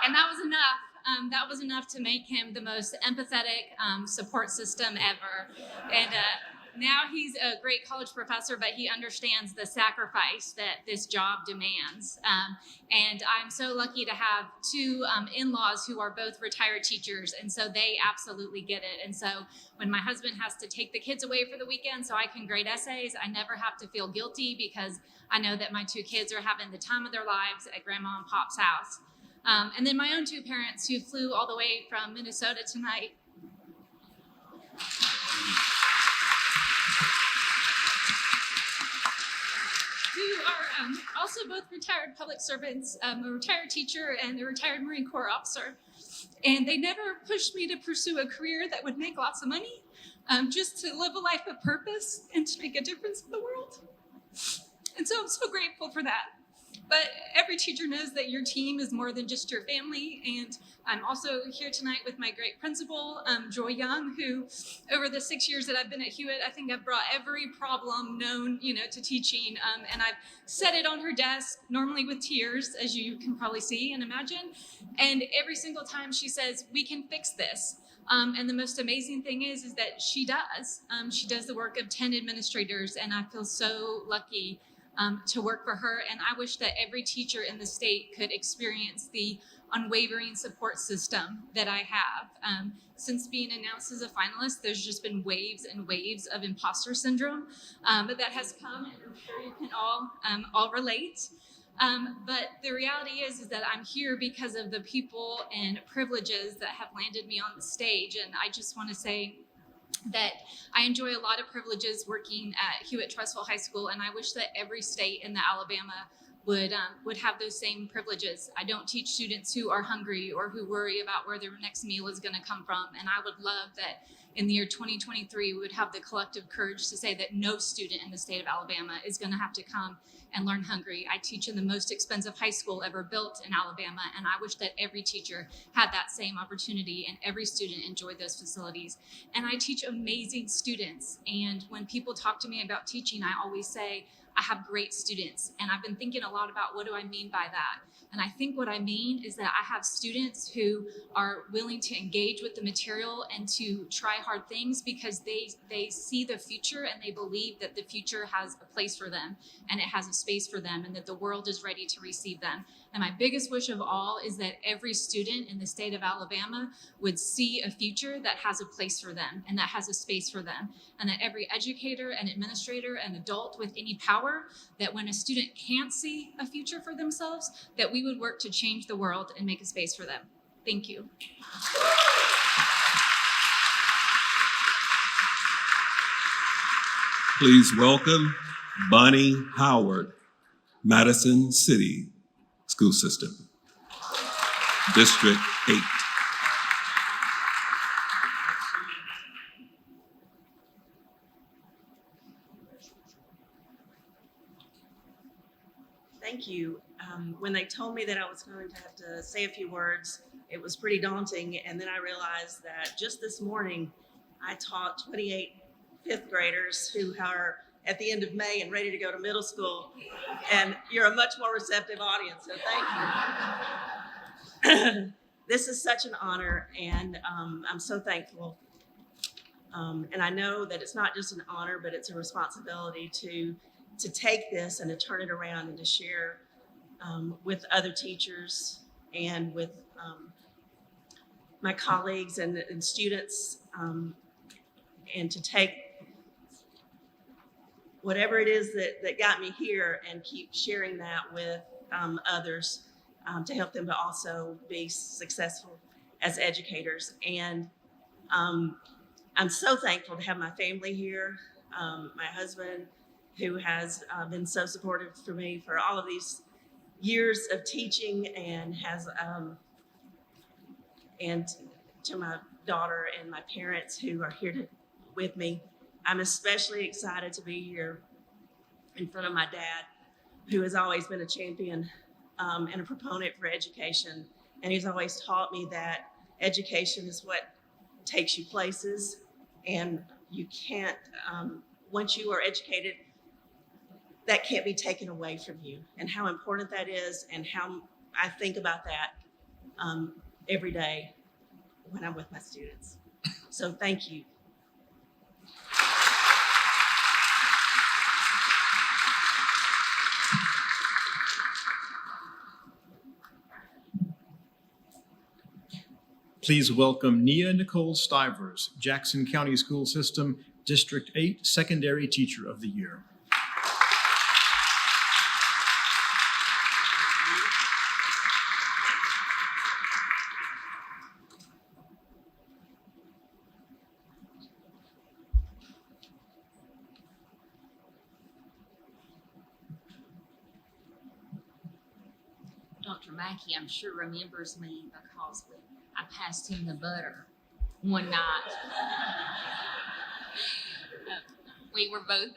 And that was enough. That was enough to make him the most empathetic support system ever. And now he's a great college professor, but he understands the sacrifice that this job demands. And I'm so lucky to have two in-laws who are both retired teachers, and so they absolutely get it. And so when my husband has to take the kids away for the weekend so I can grade essays, I never have to feel guilty because I know that my two kids are having the time of their lives at Grandma and Pop's house. And then my own two parents who flew all the way from Minnesota tonight. Who are also both retired public servants, a retired teacher and a retired Marine Corps officer. And they never pushed me to pursue a career that would make lots of money, just to live a life of purpose and to make a difference in the world. And so I'm so grateful for that. But every teacher knows that your team is more than just your family. And I'm also here tonight with my great principal, Joy Young, who over the 6 years that I've been at Hewitt, I think I've brought every problem known, to teaching. And I've set it on her desk, normally with tears, as you can probably see and imagine. And every single time she says, we can fix this. And the most amazing thing is that she does. She does the work of 10 administrators, and I feel so lucky to work for her. And I wish that every teacher in the state could experience the unwavering support system that I have. Since being announced as a finalist, there's just been waves and waves of imposter syndrome, but that has come, and I'm sure you can all relate. But the reality is that I'm here because of the people and privileges that have landed me on the stage. And I just want to say that I enjoy a lot of privileges working at Hewitt-Trussville High School, and I wish that every state in the Alabama would have those same privileges. I don't teach students who are hungry or who worry about where their next meal is going to come from, and I would love that in the year 2023 we would have the collective courage to say that no student in the state of Alabama is going to have to come and learn hungry. I teach in the most expensive high school ever built in Alabama, and I wish that every teacher had that same opportunity and every student enjoyed those facilities. And I teach amazing students, and when people talk to me about teaching, I always say, I have great students. And I've been thinking a lot about what do I mean by that? And I think what I mean is that I have students who are willing to engage with the material and to try hard things because they see the future and they believe that the future has a place for them and it has a space for them and that the world is ready to receive them. And my biggest wish of all is that every student in the state of Alabama would see a future that has a place for them and that has a space for them. And that every educator and administrator and adult with any power, that when a student can't see a future for themselves, that we would work to change the world and make a space for them. Thank you. Please welcome Bonnie Howard, Madison City School System, District 8. Thank you. When they told me that I was going to have to say a few words, it was pretty daunting. And then I realized that just this morning, I taught 28 fifth graders who are at the end of May and ready to go to middle school. And you're a much more receptive audience, so thank you. This is such an honor, and I'm so thankful. And I know that it's not just an honor, but it's a responsibility to take this and to turn it around and to share with other teachers and with my colleagues and students, and to take whatever it is that got me here and keep sharing that with others to help them to also be successful as educators. And I'm so thankful to have my family here, my husband, who has been so supportive for me for all of these years of teaching, and has, and to my daughter and my parents who are here with me. I'm especially excited to be here in front of my dad, who has always been a champion and a proponent for education. And he's always taught me that education is what takes you places, and you can't, once you are educated, that can't be taken away from you, and how important that is, and how I think about that every day when I'm with my students. So thank you. Please welcome Nia Nicole Stivers, Jackson County School System, District 8 Secondary Teacher of the Year. Dr. Mackey, I'm sure, remembers me because I passed him the butter one night. We were both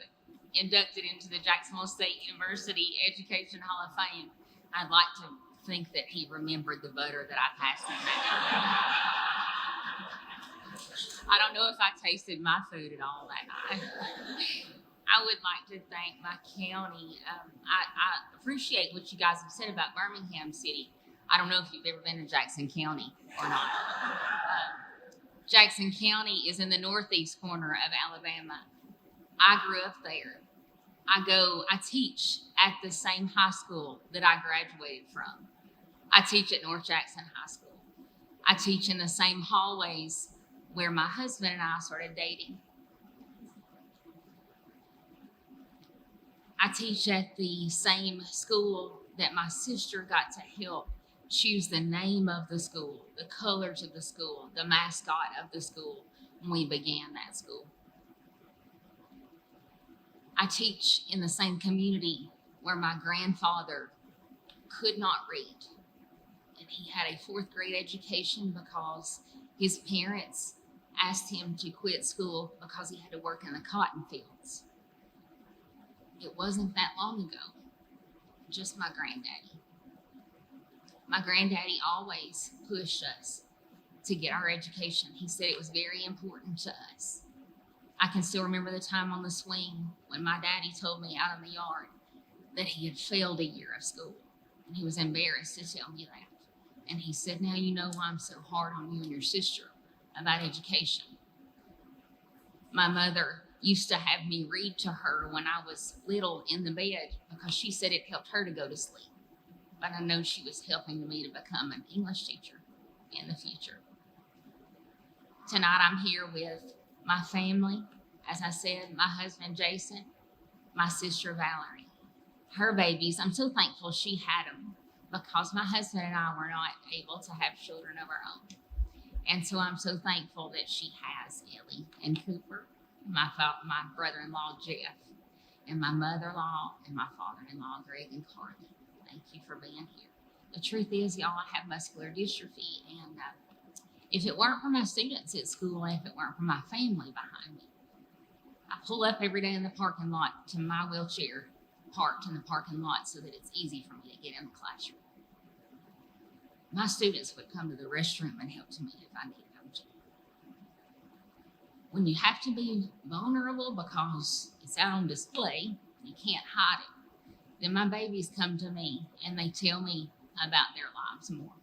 inducted into the Jacksonville State University Education Hall of Fame. I'd like to think that he remembered the butter that I passed him. I don't know if I tasted my food at all that night. I would like to thank my county. I appreciate what you guys have said about Birmingham City. I don't know if you've ever been to Jackson County or not. Jackson County is in the northeast corner of Alabama. I grew up there. I teach at the same high school that I graduated from. I teach at North Jackson High School. I teach in the same hallways where my husband and I started dating. I teach at the same school that my sister got to help choose the name of the school, the colors of the school, the mascot of the school when we began that school. I teach in the same community where my grandfather could not read. And he had a 4th grade education because his parents asked him to quit school because he had to work in the cotton fields. It wasn't that long ago, just my granddaddy. My granddaddy always pushed us to get our education. He said it was very important to us. I can still remember the time on the swing when my daddy told me out in the yard that he had failed a year of school. And he was embarrassed to tell me that. And he said, now you know why I'm so hard on you and your sister about education. My mother used to have me read to her when I was little in the bed because she said it helped her to go to sleep. But I know she was helping me to become an English teacher in the future. Tonight I'm here with my family. As I said, my husband, Jason, my sister, Valerie. Her babies, I'm so thankful she had them because my husband and I were not able to have children of our own. And so I'm so thankful that she has Ellie and Cooper, my brother-in-law, Jeff, and my mother-in-law and my father-in-law, Greg and Carly. Thank you for being here. The truth is, y'all, I have muscular dystrophy, and if it weren't for my students at school, and if it weren't for my family behind me, I pull up every day in the parking lot to my wheelchair parked in the parking lot so that it's easy for me to get in the classroom. My students would come to the restroom and help me if I needed them to. When you have to be vulnerable because it's out on display, you can't hide it, then my babies come to me and they tell me about their lives more.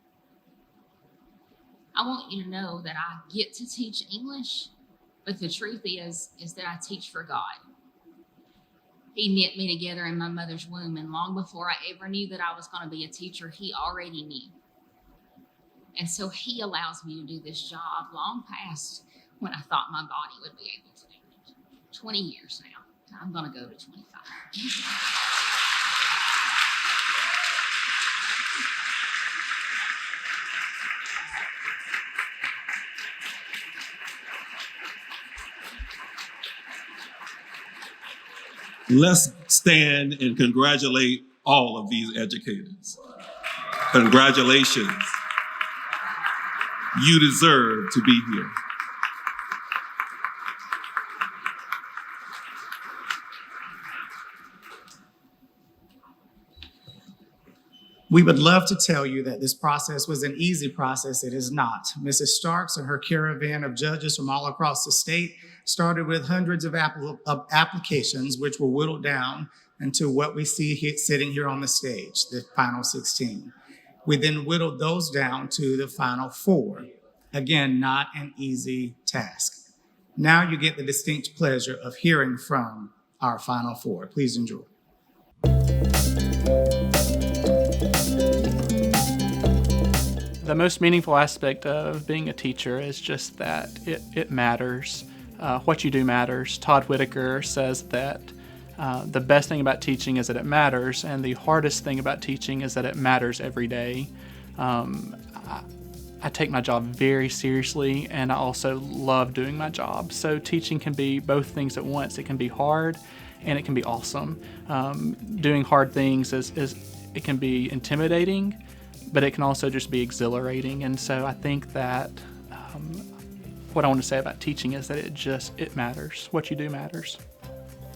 I want you to know that I get to teach English, but the truth is that I teach for God. He knit me together in my mother's womb, and long before I ever knew that I was going to be a teacher, he already knew. And so he allows me to do this job long past when I thought my body would be able to do it. 20 years now. I'm going to go to 25. Let's stand and congratulate all of these educators. Congratulations. You deserve to be here. We would love to tell you that this process was an easy process. It is not. Mrs. Starks and her caravan of judges from all across the state started with hundreds of applications, which were whittled down into what we see sitting here on the stage, the final 16. We then whittled those down to the final 4. Again, not an easy task. Now you get the distinct pleasure of hearing from our final 4. Please enjoy. The most meaningful aspect of being a teacher is just that it matters. What you do matters. Todd Whitaker says that the best thing about teaching is that it matters, and the hardest thing about teaching is that it matters every day. I take my job very seriously, and I also love doing my job. So teaching can be both things at once. It can be hard, and it can be awesome. Doing hard things it can be intimidating, but it can also just be exhilarating. And so I think that what I want to say about teaching is that it matters. What you do matters.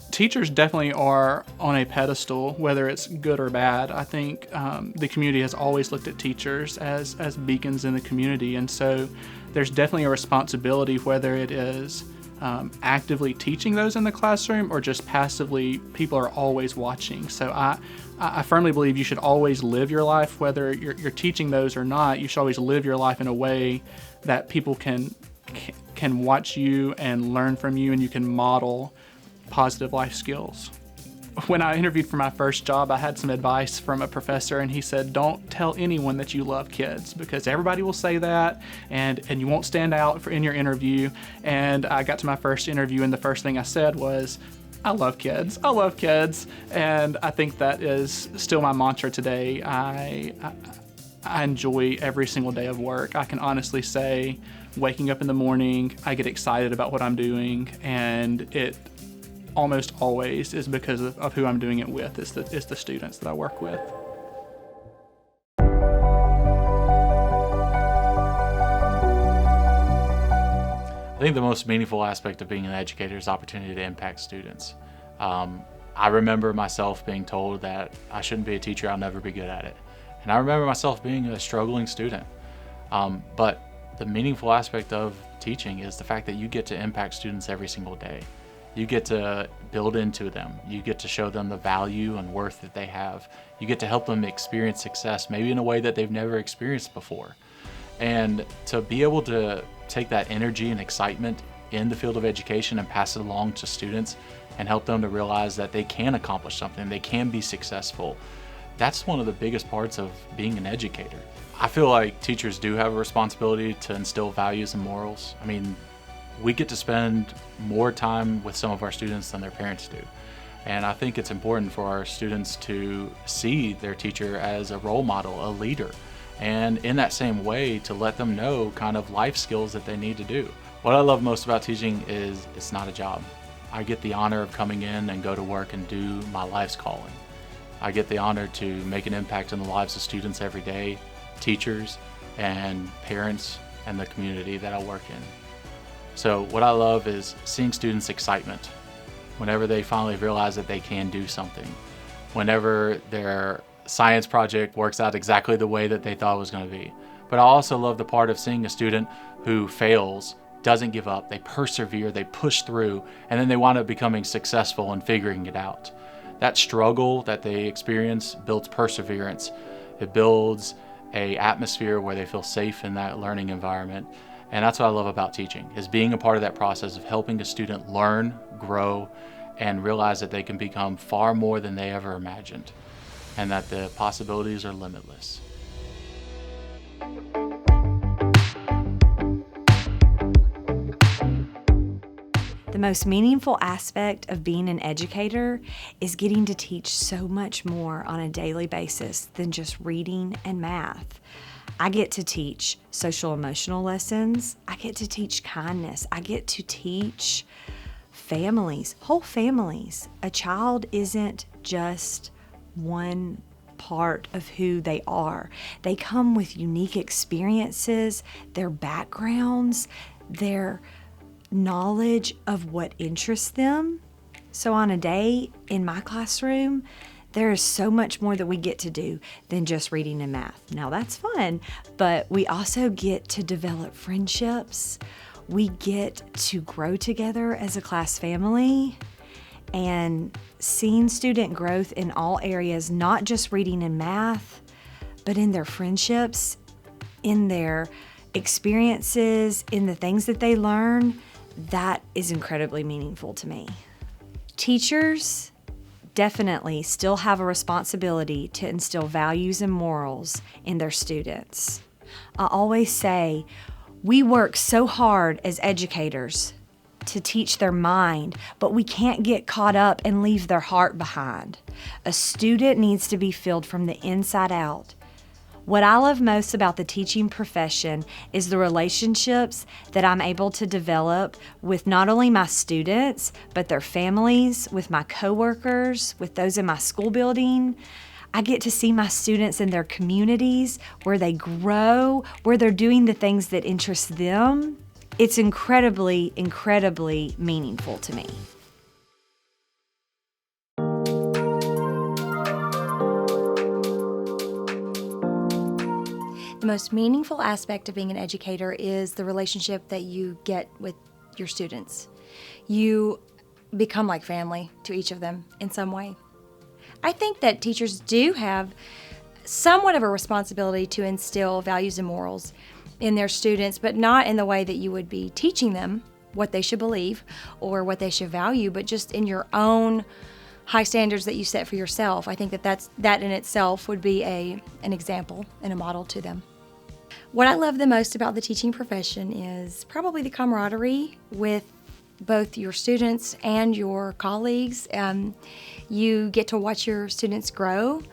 Teachers definitely are on a pedestal, whether it's good or bad. I think the community has always looked at teachers as beacons in the community, and so there's definitely a responsibility, whether it is actively teaching those in the classroom or just passively, people are always watching. So I firmly believe you should always live your life, whether you're teaching those or not. You should always live your life in a way that people can watch you and learn from you, and you can model positive life skills. When I interviewed for my first job, I had some advice from a professor, and he said, don't tell anyone that you love kids, because everybody will say that, and you won't stand out in your interview. And I got to my first interview, and the first thing I said was, I love kids. I love kids. And I think that is still my mantra today. I enjoy every single day of work. I can honestly say, waking up in the morning, I get excited about what I'm doing, and it almost always is because of who I'm doing it with. It's the students that I work with. I think the most meaningful aspect of being an educator is the opportunity to impact students. I remember myself being told that I shouldn't be a teacher, I'll never be good at it. And I remember myself being a struggling student. But the meaningful aspect of teaching is the fact that you get to impact students every single day. You get to build into them. You get to show them the value and worth that they have. You get to help them experience success, maybe in a way that they've never experienced before. And to be able to take that energy and excitement in the field of education and pass it along to students and help them to realize that they can accomplish something, they can be successful, that's one of the biggest parts of being an educator. I feel like teachers do have a responsibility to instill values and morals. I mean, we get to spend more time with some of our students than their parents do. And I think it's important for our students to see their teacher as a role model, a leader, and in that same way to let them know kind of life skills that they need to do. What I love most about teaching is it's not a job. I get the honor of coming in and go to work and do my life's calling. I get the honor to make an impact in the lives of students every day, teachers and parents and the community that I work in. So what I love is seeing students' excitement whenever they finally realize that they can do something, whenever their science project works out exactly the way that they thought it was going to be. But I also love the part of seeing a student who fails, doesn't give up, they persevere, they push through, and then they wind up becoming successful and figuring it out. That struggle that they experience builds perseverance. It builds an atmosphere where they feel safe in that learning environment. And that's what I love about teaching, is being a part of that process of helping a student learn, grow, and realize that they can become far more than they ever imagined, and that the possibilities are limitless. The most meaningful aspect of being an educator is getting to teach so much more on a daily basis than just reading and math. I get to teach social emotional lessons. I get to teach kindness. I get to teach families, whole families. A child isn't just one part of who they are. They come with unique experiences, their backgrounds, their knowledge of what interests them. So on a day in my classroom, There is so much more that we get to do than just reading and math. Now that's fun, but we also get to develop friendships. We get to grow together as a class family, and seeing student growth in all areas, not just reading and math, but in their friendships, in their experiences, in the things that they learn, that is incredibly meaningful to me. Teachers definitely still have a responsibility to instill values and morals in their students. I always say, we work so hard as educators to teach their mind, but we can't get caught up and leave their heart behind. A student needs to be filled from the inside out. What I love most about the teaching profession is the relationships that I'm able to develop with not only my students, but their families, with my coworkers, with those in my school building. I get to see my students in their communities, where they grow, where they're doing the things that interest them. It's incredibly, incredibly meaningful to me. The most meaningful aspect of being an educator is the relationship that you get with your students. You become like family to each of them in some way. I think that teachers do have somewhat of a responsibility to instill values and morals in their students, but not in the way that you would be teaching them what they should believe or what they should value, but just in your own high standards that you set for yourself. I think that in itself would be an example and a model to them. What I love the most about the teaching profession is probably the camaraderie with both your students and your colleagues. You get to watch your students grow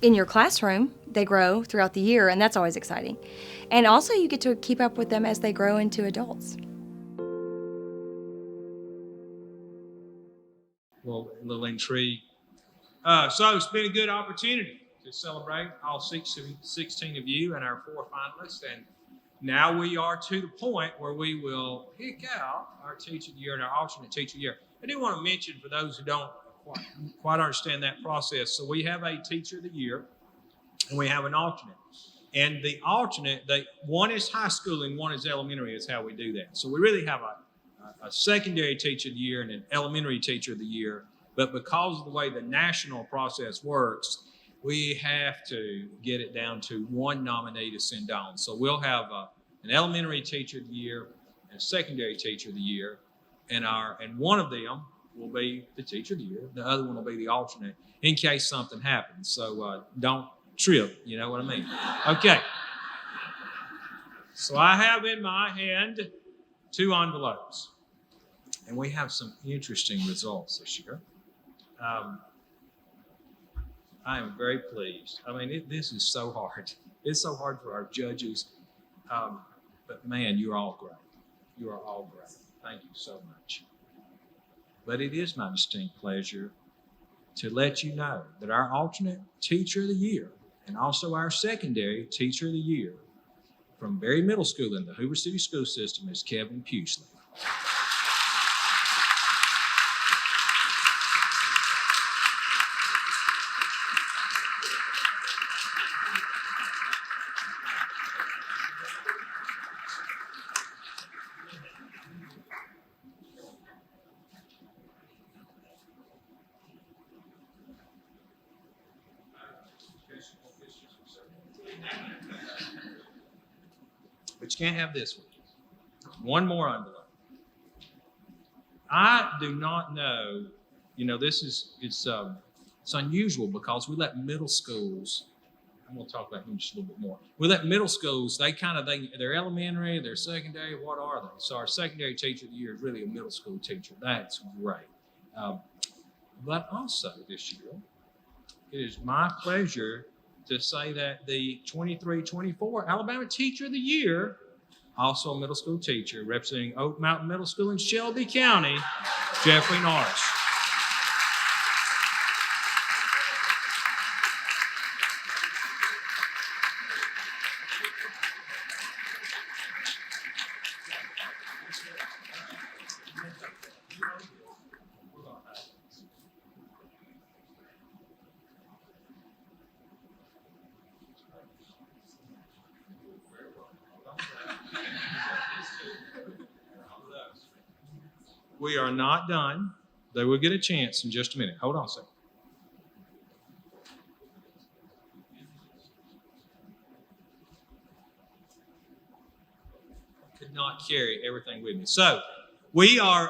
in your classroom. They grow throughout the year, and that's always exciting. And also you get to keep up with them as they grow into adults. Well, a little intrigued. So it's been a good opportunity to celebrate all 16 of you and our 4 finalists. And now we are to the point where we will pick out our teacher of the year and our alternate teacher of the year. I do want to mention, for those who don't quite understand that process, so we have a teacher of the year and we have an alternate. And the alternate, one is high school and one is elementary, is how we do that. So we really have a secondary teacher of the year and an elementary teacher of the year. But because of the way the national process works, we have to get it down to one nominee to send on. So we'll have an elementary teacher of the year and a secondary teacher of the year, and one of them will be the teacher of the year. The other one will be the alternate in case something happens. So don't trip, you know what I mean? Okay. So I have in my hand 2 envelopes, and we have some interesting results this year. I am very pleased. I mean, this is so hard. It's so hard for our judges. But man, you're all great. You are all great. Thank you so much. But it is my distinct pleasure to let you know that our alternate teacher of the year and also our secondary teacher of the year from Berry Middle School in the Hoover City School System is Kevin Pusely. But you can't have this one. One more envelope. I do not know, it's unusual because we let middle schools, I'm going to talk about them just a little bit more. We let middle schools, they're elementary, they're secondary, what are they? So our secondary teacher of the year is really a middle school teacher. That's great. But also this year, it is my pleasure to say that the 23-24 Alabama Teacher of the Year, also a middle school teacher representing Oak Mountain Middle School in Shelby County, Jeffrey Norris. we are not done. They will get a chance in just a minute. Hold on a second. Could not carry everything with me. So we are.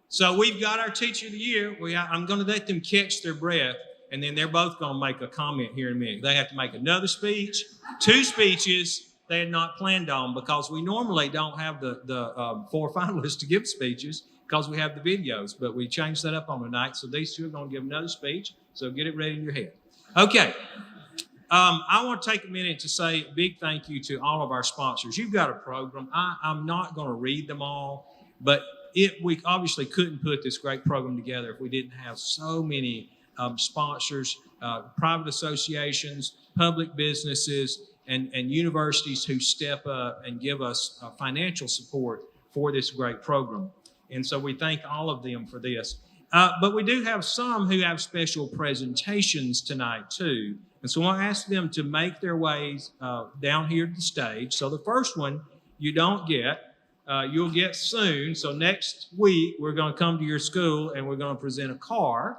So we've got our Teacher of the Year. I'm going to let them catch their breath, and then they're both going to make a comment here in a minute. They have to make another speech, 2 speeches they had not planned on, because we normally don't have the 4 finalists to give speeches because we have the videos, but we changed that up on tonight. So these 2 are going to give another speech. So get it ready in your head. Okay. I want to take a minute to say a big thank you to all of our sponsors. You've got a program. I'm not going to read them all, but we obviously couldn't put this great program together if we didn't have so many sponsors, private associations, public businesses, and universities who step up and give us financial support for this great program. And so we thank all of them for this. But we do have some who have special presentations tonight too. And so I ask them to make their ways down here to the stage. So the first one you don't get, you'll get soon. So next week, we're going to come to your school and we're going to present a car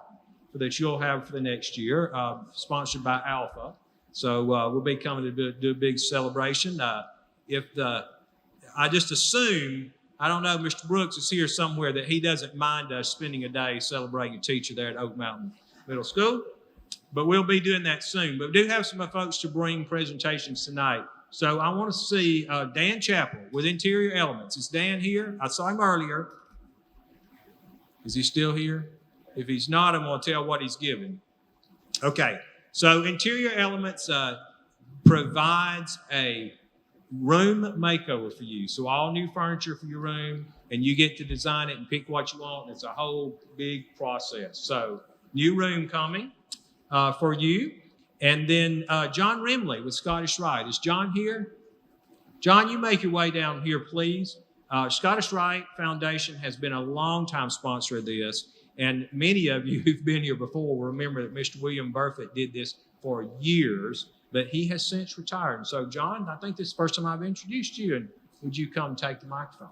that you'll have for the next year, sponsored by Alpha. So we'll be coming to do a big celebration. I just assume, I don't know, Mr. Brooks is here somewhere, that he doesn't mind us spending a day celebrating a teacher there at Oak Mountain Middle School. But we'll be doing that soon. But we do have some folks to bring presentations tonight. So I want to see Dan Chappell with Interior Elements. Is Dan here? I saw him earlier. Is he still here? If he's not, I'm going to tell what he's given. Okay. So Interior Elements provides a room makeover for you. So all new furniture for your room, and you get to design it and pick what you want. It's a whole big process. So new room coming for you. And then John Rimley with Scottish Rite. Is John here? John, you make your way down here, please. Scottish Rite Foundation has been a long-time sponsor of this. And many of you who've been here before will remember that Mr. William Burfitt did this for years, but he has since retired. And so, John, I think this is the first time I've introduced you, and would you come take the microphone?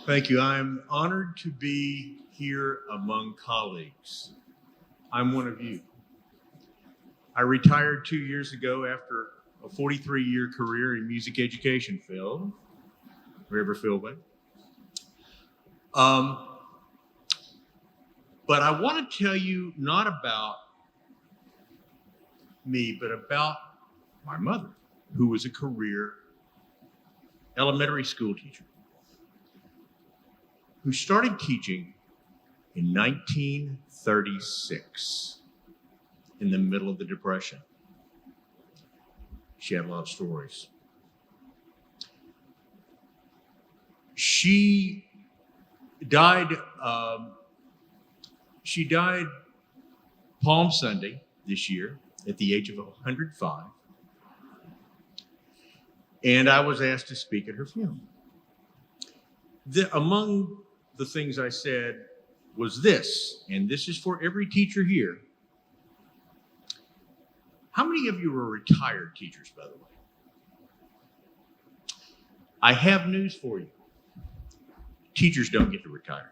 Thank you. I'm honored to be here among colleagues. I'm one of you. I retired 2 years ago after a 43-year career in music education field. Ever feel that? But I want to tell you not about me, but about my mother, who was a career elementary school teacher, who started teaching in 1936 in the middle of the Depression. She had a lot of stories. She died Palm Sunday this year at the age of 105. And I was asked to speak at her funeral. Among the things I said was this, and this is for every teacher here. How many of you are retired teachers, by the way? I have news for you. Teachers don't get to retire.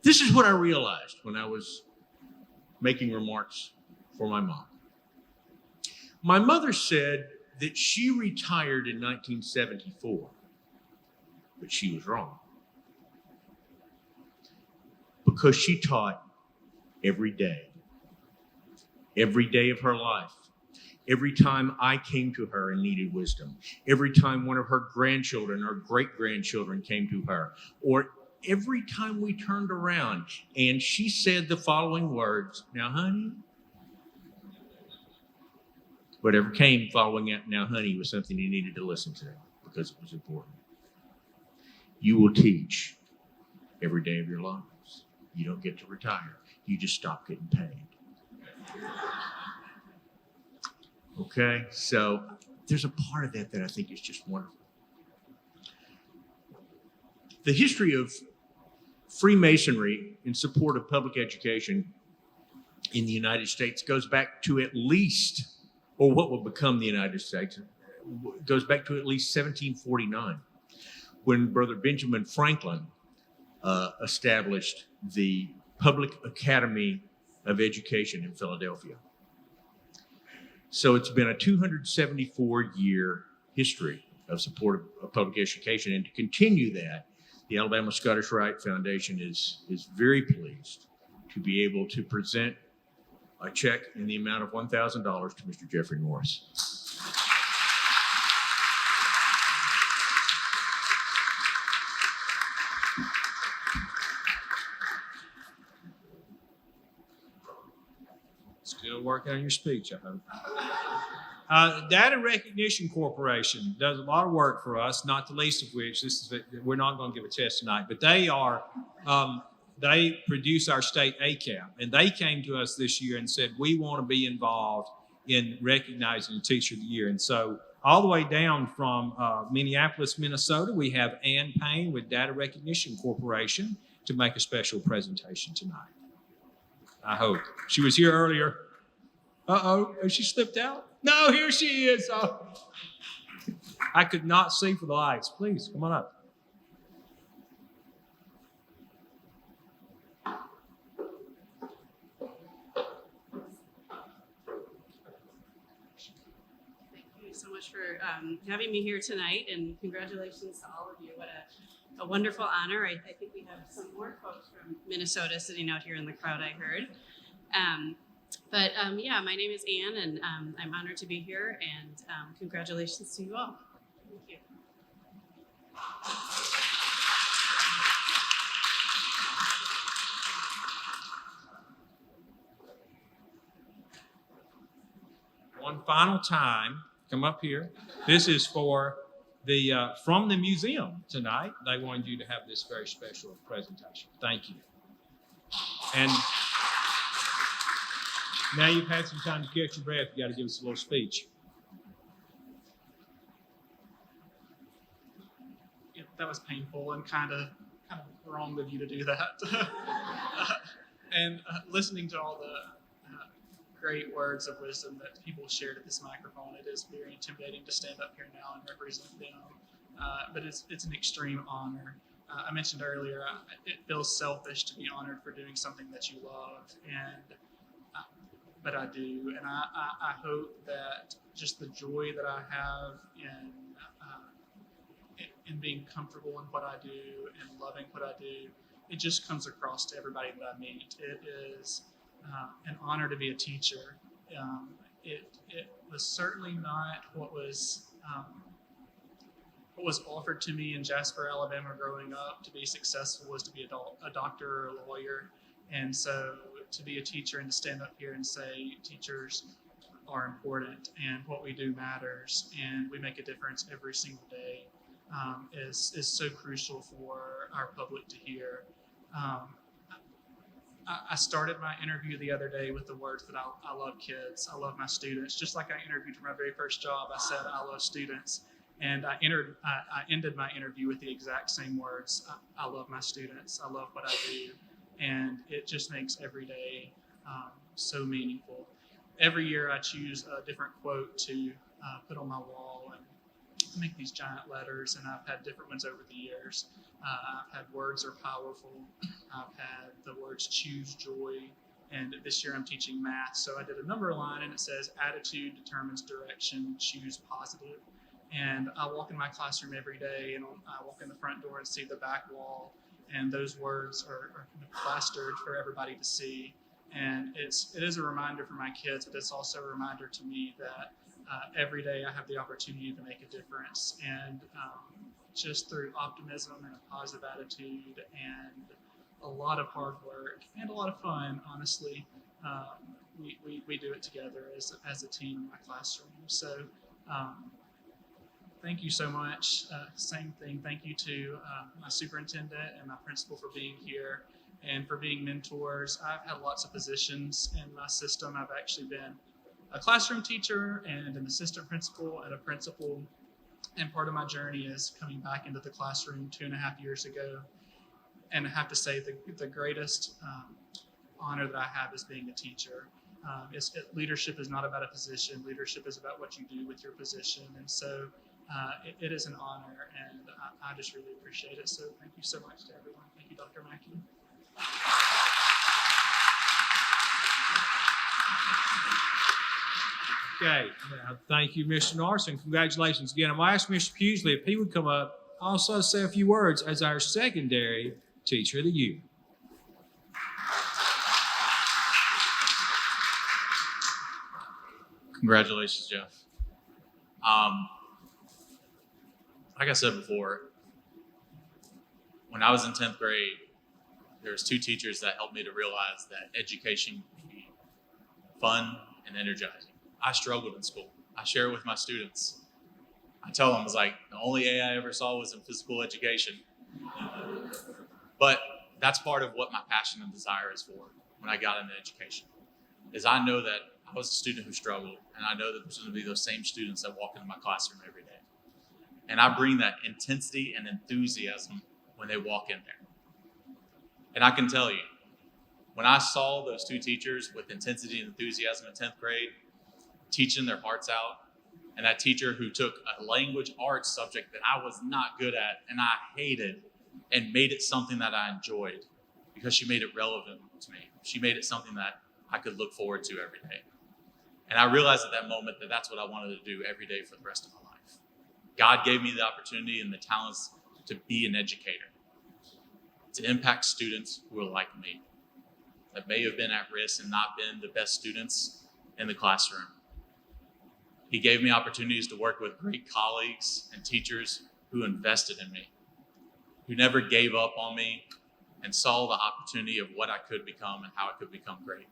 This is what I realized when I was making remarks for my mom. My mother said that she retired in 1974, but she was wrong. Because she taught every day of her life. Every time I came to her and needed wisdom, every time one of her grandchildren or great-grandchildren came to her, or every time we turned around and she said the following words, "Now, honey," whatever came following it, "Now, honey," was something you needed to listen to because it was important. You will teach every day of your lives. You don't get to retire. You just stop getting paid. Okay, so there's a part of that I think is just wonderful. The history of Freemasonry in support of public education in the United States goes back to at least, or what will become the United States, goes back to at least 1749, when Brother Benjamin Franklin established the Public Academy of Education in Philadelphia. So it's been a 274-year history of support of public education, and to continue that, the Alabama Scottish Rite Foundation is very pleased to be able to present a check in the amount of $1,000 to Mr. Jeffrey Norris. Still working on your speech, I hope. Data Recognition Corporation does a lot of work for us, not the least of which, we're not going to give a test tonight, but they produce our state ACAP, and they came to us this year and said, we want to be involved in recognizing the Teacher of the Year. And so all the way down from Minneapolis, Minnesota, we have Ann Payne with Data Recognition Corporation to make a special presentation tonight. I hope. She was here earlier. Uh-oh, has she slipped out? No, here she is. Oh. I could not see for the lights. Please, come on up. Thank you so much for having me here tonight, and congratulations to all of you. What a wonderful honor. I think we have some more folks from Minnesota sitting out here in the crowd, I heard. Yeah, my name is Ann, and I'm honored to be here, and congratulations to you all. Thank you. One final time, come up here. This is for the from the museum tonight. They wanted you to have this very special presentation. Thank you. And now you've had some time to catch your breath. You got to give us a little speech. Yeah, that was painful and kind of wrong of you to do that. And listening to all the great words of wisdom that people shared at this microphone, it is very intimidating to stand up here now and represent them. But it's an extreme honor. I mentioned earlier, it feels selfish to be honored for doing something that you love, but I do, and I hope that just the joy that I have in being comfortable in what I do and loving what I do, it just comes across to everybody that I meet. It is an honor to be a teacher. It was certainly not what was offered to me in Jasper, Alabama growing up. To be successful was to be a doctor or a lawyer. And so to be a teacher and to stand up here and say teachers are important and what we do matters and we make a difference every single day is so crucial for our public to hear. I started my interview the other day with the words that I love kids, I love my students. Just like I interviewed for my very first job, I said I love students. And I ended my interview with the exact same words. I love my students. I love what I do. And it just makes every day so meaningful. Every year I choose a different quote to put on my wall and make these giant letters, and I've had different ones over the years. I've had words are powerful. I've had the words choose joy. And this year I'm teaching math. So I did a number line and it says attitude determines direction, choose positive. And I walk in my classroom every day and I walk in the front door and see the back wall. And those words are kind of plastered for everybody to see. And it is a reminder for my kids, but it's also a reminder to me that every day I have the opportunity to make a difference. And just through optimism and a positive attitude and a lot of hard work and a lot of fun, honestly, we do it together as a team in my classroom. So thank you so much. Same thing. Thank you to my superintendent and my principal for being here and for being mentors. I've had lots of positions in my system. I've actually been a classroom teacher and an assistant principal and a principal. And part of my journey is coming back into the classroom 2.5 years ago. And I have to say the greatest honor that I have as being a teacher. Leadership is not about a position. Leadership is about what you do with your position. And so it is an honor, and I just really appreciate it. So thank you so much to everyone. Thank you, Dr. Mackey. Okay, thank you, Mr. Narson. Congratulations again. I'm going to ask Mr. Pewsley if he would come up, also say a few words as our secondary Teacher of the Year. Congratulations, Jeff. Like I said before, when I was in 10th grade, there was 2 teachers that helped me to realize that education can be fun and energizing. I struggled in school. I share it with my students. I tell them, I was like, the only A I ever saw was in physical education. But that's part of what my passion and desire is for when I got into education, is I know that I was a student who struggled, and I know that there's going to be those same students that walk into my classroom every day. And I bring that intensity and enthusiasm when they walk in there. And I can tell you, when I saw those 2 teachers with intensity and enthusiasm in 10th grade, teaching their hearts out, and that teacher who took a language arts subject that I was not good at and I hated and made it something that I enjoyed because she made it relevant to me. She made it something that I could look forward to every day. And I realized at that moment that that's what I wanted to do every day for the rest of my life. God gave me the opportunity and the talents to be an educator, to impact students who are like me, that may have been at risk and not been the best students in the classroom. He gave me opportunities to work with great colleagues and teachers who invested in me, who never gave up on me and saw the opportunity of what I could become and how I could become great.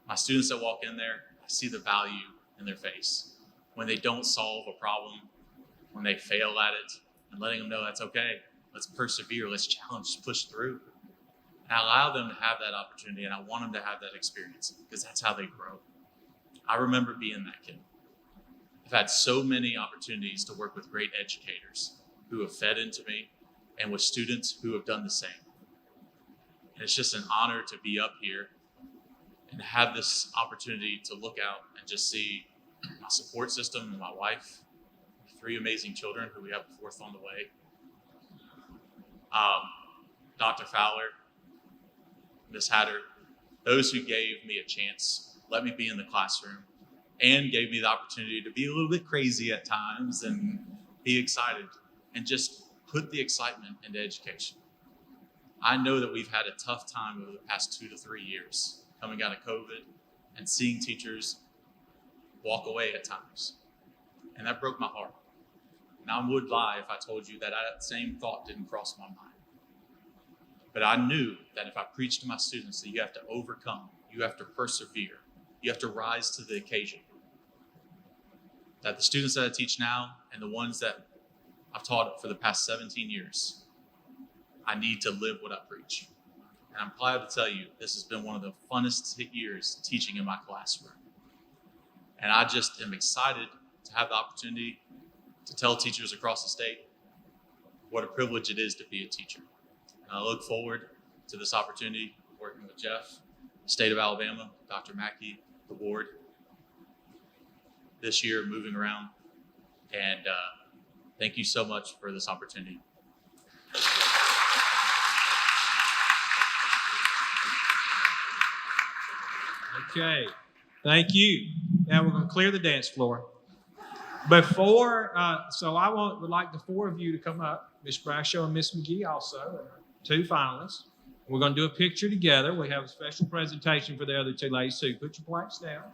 My students that walk in there, I see the value in their face. When they don't solve a problem, when they fail at it, and letting them know that's okay. Let's persevere, let's challenge, push through. And I allow them to have that opportunity, and I want them to have that experience because that's how they grow. I remember being that kid. I've had so many opportunities to work with great educators who have fed into me and with students who have done the same. And it's just an honor to be up here and have this opportunity to look out and just see my support system and my wife, 3 amazing children who we have a 4th on the way. Dr. Fowler, Ms. Hatter, those who gave me a chance, let me be in the classroom, and gave me the opportunity to be a little bit crazy at times and be excited and just put the excitement into education. I know that we've had a tough time over the past 2 to 3 years coming out of COVID and seeing teachers walk away at times. And that broke my heart. And I would lie if I told you that same thought didn't cross my mind. But I knew that if I preached to my students that you have to overcome, you have to persevere, you have to rise to the occasion. That the students that I teach now and the ones that I've taught for the past 17 years, I need to live what I preach. And I'm glad to tell you, this has been one of the funnest years teaching in my classroom. And I just am excited to have the opportunity to tell teachers across the state what a privilege it is to be a teacher. And I look forward to this opportunity working with Jeff, the state of Alabama, Dr. Mackey, the board, this year moving around. And thank you so much for this opportunity. Okay, thank you. Now we're going to clear the dance floor. Before, so I would like the 4 of you to come up, Ms. Brashow and Ms. McGee also, 2 finalists. We're going to do a picture together. We have a special presentation for the other 2 ladies too. Put your plaques down.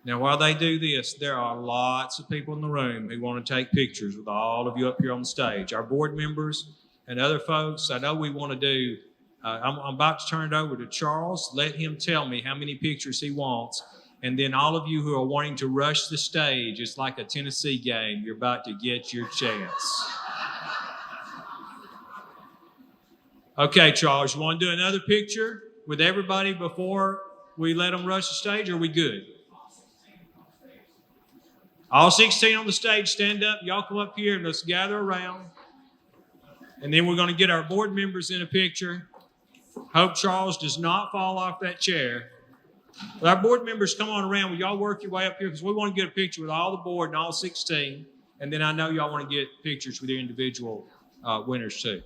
Now, while they do this, there are lots of people in the room who want to take pictures with all of you up here on the stage. Our board members and other folks, I know we want to do, I'm about to turn it over to Charles. Let him tell me how many pictures he wants. And then all of you who are wanting to rush the stage, it's like a Tennessee game. You're about to get your chance. Okay, Charles, you want to do another picture with everybody before we let them rush the stage, or are we good? All 16 on the stage, stand up. Y'all come up here and let's gather around. And then we're going to get our board members in a picture. Hope Charles does not fall off that chair. But our board members, come on around. Will y'all work your way up here? Because we want to get a picture with all the board and all 16. And then I know y'all want to get pictures with your individual winners too.